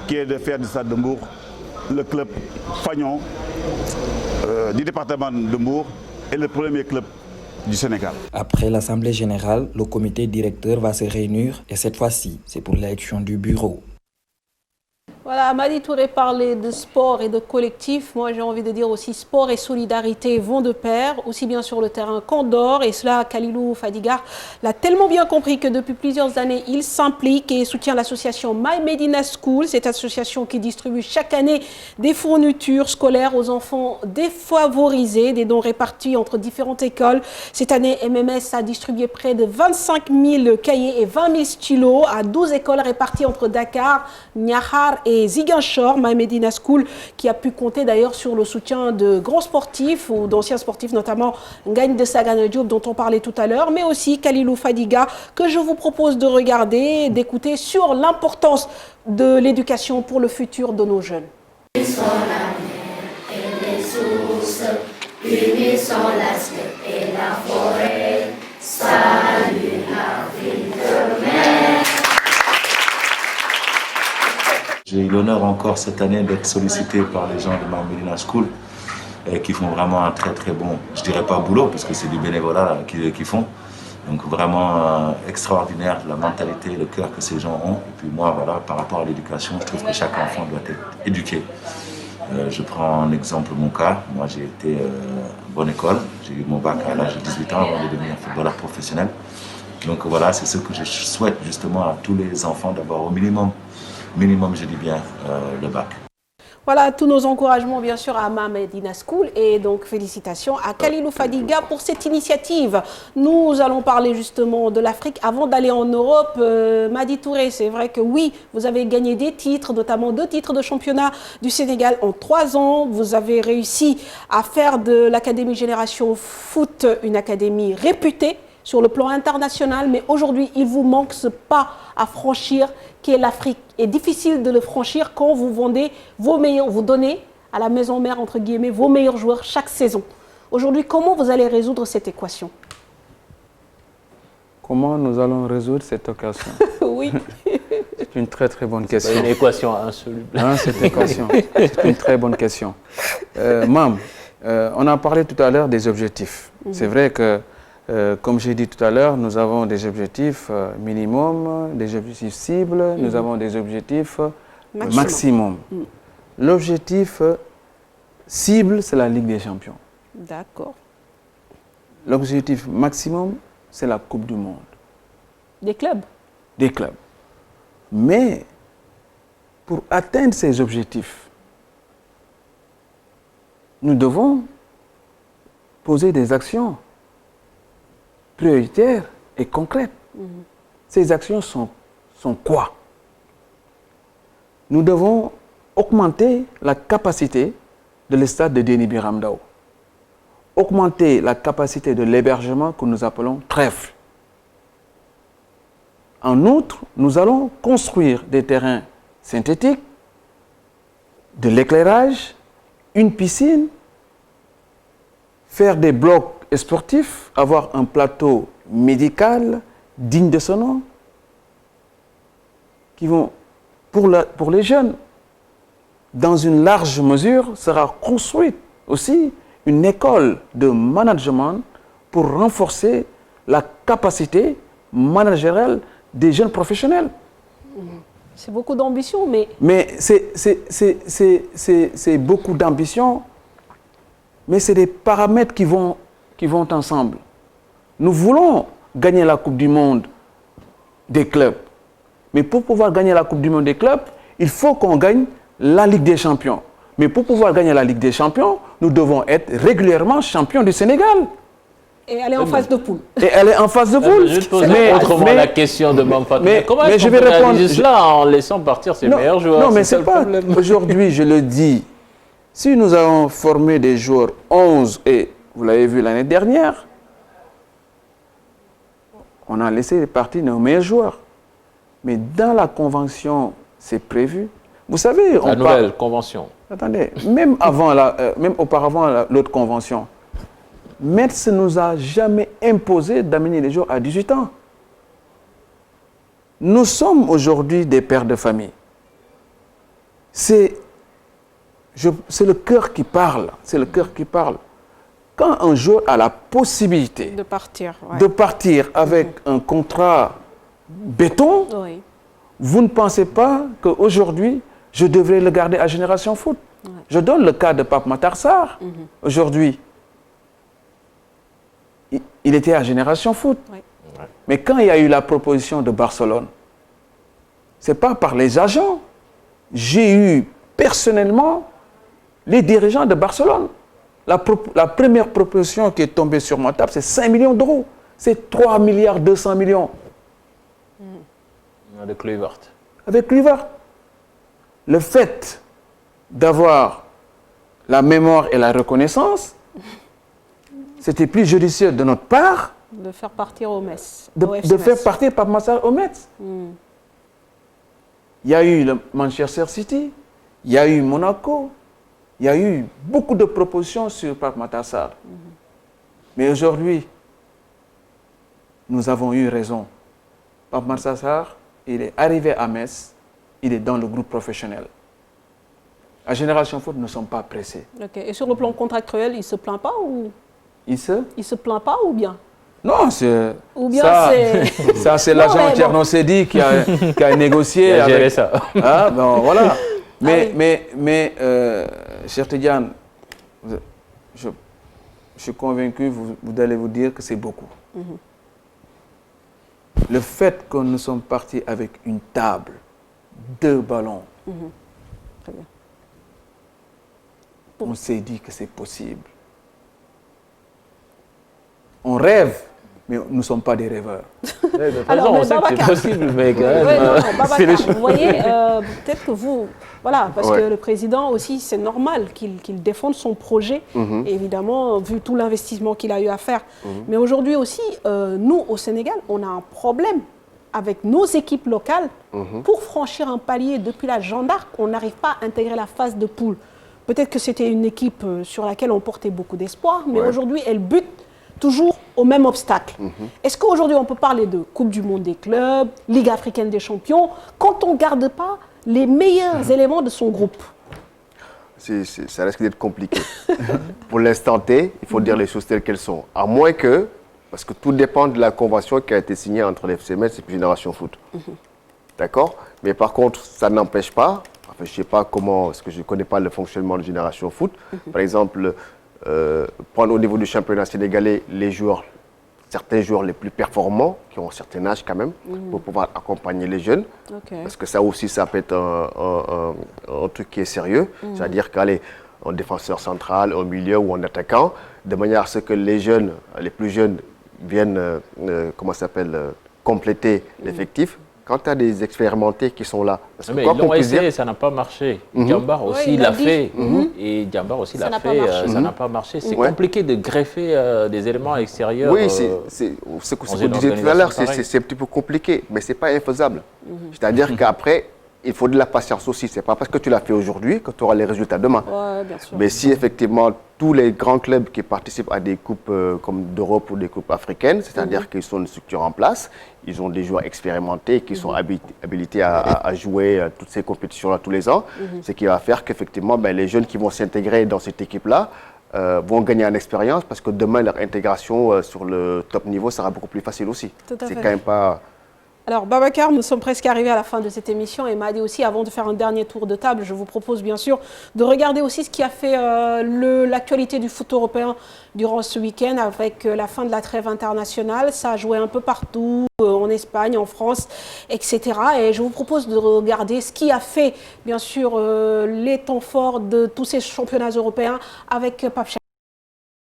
qui est de faire du Stade de Mbour le club fagnon du département de Mbour et le premier club du Sénégal. Après l'Assemblée générale, le comité directeur va se réunir et cette fois-ci, c'est pour l'élection du bureau. Voilà, Madi Touré parlait de sport et de collectif. Moi, j'ai envie de dire aussi sport et solidarité vont de pair, aussi bien sur le terrain qu'en dehors. Et cela, Khalilou Fadiga l'a tellement bien compris que depuis plusieurs années, il s'implique et soutient l'association My Medina School, cette association qui distribue chaque année des fournitures scolaires aux enfants défavorisés, des dons répartis entre différentes écoles. Cette année, MMS a distribué près de 25 000 cahiers et 20 000 stylos à 12 écoles réparties entre Dakar, Niakhar et Ziguinchor. My Medina School qui a pu compter d'ailleurs sur le soutien de grands sportifs ou d'anciens sportifs, notamment Ngagne de Sagana Diop dont on parlait tout à l'heure, mais aussi Khalilou Fadiga que je vous propose de regarder, d'écouter sur l'importance de l'éducation pour le futur de nos jeunes. J'ai eu l'honneur encore cette année d'être sollicité par les gens de My Medina School qui font vraiment un très très bon, je dirais pas boulot parce que c'est du bénévolat qu'ils font. Donc vraiment extraordinaire la mentalité, le cœur que ces gens ont. Et puis moi voilà, par rapport à l'éducation, je trouve que chaque enfant doit être éduqué. Je prends en exemple mon cas, moi j'ai été à bonne école, j'ai eu mon bac à l'âge de 18 ans avant de devenir footballeur professionnel. Donc voilà, c'est ce que je souhaite justement à tous les enfants d'avoir au minimum, je dis bien, le bac. Voilà, tous nos encouragements bien sûr à My Medina School et donc félicitations à Khalilou Fadiga pour cette initiative. Nous allons parler justement de l'Afrique avant d'aller en Europe. Madi Touré, c'est vrai que oui, vous avez gagné des titres, notamment 2 titres de championnat du Sénégal en 3 ans. Vous avez réussi à faire de l'Académie Génération Foot une académie réputée sur le plan international, mais aujourd'hui, il vous manque ce pas à franchir qui est l'Afrique. Et difficile de le franchir quand vous vendez vos meilleurs, vous donnez à la maison mère, entre guillemets, vos meilleurs joueurs chaque saison. Aujourd'hui, comment vous allez résoudre cette équation? Comment nous allons résoudre cette équation? Oui. C'est une très très bonne question. C'est une équation insoluble. Hein, cette équation, c'est une très bonne question. Mam, on a parlé tout à l'heure des objectifs. C'est vrai que comme j'ai dit tout à l'heure, nous avons des objectifs minimum, des objectifs cibles, nous avons des objectifs maximum. L'objectif cible, c'est la Ligue des Champions. D'accord. L'objectif maximum, c'est la Coupe du Monde. Des clubs? Des clubs. Mais pour atteindre ces objectifs, nous devons poser des actions prioritaires et concrètes. Ces actions sont quoi? Nous devons augmenter la capacité de l'estade de Déni Biram Ndao, augmenter la capacité de l'hébergement que nous appelons trèfle. En outre, nous allons construire des terrains synthétiques, de l'éclairage, une piscine, faire des blocs sportifs, avoir un plateau médical digne de ce nom, qui vont, pour les jeunes, dans une large mesure, sera construite aussi une école de management pour renforcer la capacité managériale des jeunes professionnels. C'est beaucoup d'ambition, mais... Mais c'est beaucoup d'ambition, mais c'est des paramètres qui vont ensemble. Nous voulons gagner la Coupe du Monde des clubs. Mais pour pouvoir gagner la Coupe du Monde des clubs, il faut qu'on gagne la Ligue des Champions. Mais pour pouvoir gagner la Ligue des Champions, nous devons être régulièrement champions du Sénégal. Et aller en phase de poule. Et aller en phase de poule. Je pose autrement la question de Mamfat. Comment est-ce qu'on peut réaliser cela en laissant partir ses meilleurs joueurs? Non, mais c'est pas... Aujourd'hui, je le dis, si nous avons formé des joueurs 11 et vous l'avez vu l'année dernière, on a laissé partir nos meilleurs joueurs. Mais dans la convention, c'est prévu. Vous savez, la nouvelle convention. Attendez, même auparavant l'autre convention, Metz ne nous a jamais imposé d'amener les joueurs à 18 ans. Nous sommes aujourd'hui des pères de famille. C'est le cœur qui parle. C'est le cœur qui parle. Quand un joueur a la possibilité de partir avec un contrat béton, vous ne pensez pas qu'aujourd'hui, je devrais le garder à Génération Foot. Je donne le cas de Pape Matar Sarr. Aujourd'hui, il était à Génération Foot. Mais quand il y a eu la proposition de Barcelone, ce n'est pas par les agents. J'ai eu personnellement les dirigeants de Barcelone. La première proposition qui est tombée sur ma table, c'est 5 millions d'euros. C'est 3 milliards 200 millions. Avec Kluivert. Avec Kluivert. Le fait d'avoir la mémoire et la reconnaissance, c'était plus judicieux de notre part de faire partir au Metz. De faire partir Pape Matar au Metz. Il y a eu le Manchester City, il y a eu Monaco, il y a eu beaucoup de propositions sur Pape Matar Sarr. Mais aujourd'hui, nous avons eu raison. Pape Matar Sarr, il est arrivé à Metz, il est dans le groupe professionnel. À Génération Foot, nous ne sommes pas pressés. Et sur le plan contractuel, il ne se plaint pas ou... Il se plaint pas ou bien? Non, c'est l'agent Thierno Sedi qui a négocié. Il a géré ça. Ah, bon, voilà. Mais cher Tidiane, je suis convaincu, vous allez vous dire que c'est beaucoup. Le fait que nous sommes partis avec une table, 2 ballons, Très bien. On s'est dit que c'est possible. On rêve, mais nous ne sommes pas des rêveurs. Alors, on sait que c'est possible, mais quand même... vous voyez, peut-être que vous... Voilà, parce que le président aussi, c'est normal qu'il défende son projet, évidemment, vu tout l'investissement qu'il a eu à faire. Mais aujourd'hui aussi, nous, au Sénégal, on a un problème avec nos équipes locales. Pour franchir un palier depuis la Jeanne d'Arc, on n'arrive pas à intégrer la phase de poule. Peut-être que c'était une équipe sur laquelle on portait beaucoup d'espoir, mais aujourd'hui, elle bute toujours au même obstacle. Est-ce qu'aujourd'hui, on peut parler de Coupe du Monde des clubs, Ligue africaine des champions, quand on ne garde pas les meilleurs éléments de son groupe? Ça risque d'être compliqué. Pour l'instant T, il faut dire les choses telles qu'elles sont. À moins que, parce que tout dépend de la convention qui a été signée entre l'FC Metz et Génération Foot. D'accord? Mais par contre, ça n'empêche pas, enfin, je ne sais pas comment, parce que je ne connais pas le fonctionnement de Génération Foot. Par exemple, prendre au niveau du championnat sénégalais certains joueurs les plus performants, qui ont un certain âge quand même, pour pouvoir accompagner les jeunes. Parce que ça aussi, ça peut être un truc qui est sérieux. C'est-à-dire qu'aller en défenseur central, au milieu ou en attaquant, de manière à ce que les jeunes, les plus jeunes, viennent, compléter l'effectif. Quand tu as des expérimentés qui sont là... Parce que mais ils l'ont essayé, ça n'a pas marché. Djambar aussi l'a fait. Et Djambar aussi l'a fait, ça n'a pas marché. C'est compliqué de greffer des éléments extérieurs. Oui, c'est ce qu'on disait tout à l'heure, c'est un petit peu compliqué, mais ce n'est pas infaisable. C'est-à-dire qu'après, il faut de la patience aussi. Ce n'est pas parce que tu l'as fait aujourd'hui que tu auras les résultats demain. Bien sûr. Mais si effectivement tous les grands clubs qui participent à des coupes comme d'Europe ou des coupes africaines, c'est-à-dire qu'ils sont une structure en place, ils ont des joueurs expérimentés qui sont habilités à jouer toutes ces compétitions-là tous les ans, ce qui va faire qu'effectivement les jeunes qui vont s'intégrer dans cette équipe-là vont gagner en expérience parce que demain leur intégration sur le top niveau sera beaucoup plus facile aussi. C'est quand même pas... Alors, Babacar, nous sommes presque arrivés à la fin de cette émission et m'a dit aussi, avant de faire un dernier tour de table, je vous propose bien sûr de regarder aussi ce qui a fait l'actualité du foot européen durant ce week-end avec la fin de la trêve internationale. Ça a joué un peu partout, en Espagne, en France, etc. Et je vous propose de regarder ce qui a fait, bien sûr, les temps forts de tous ces championnats européens avec Pape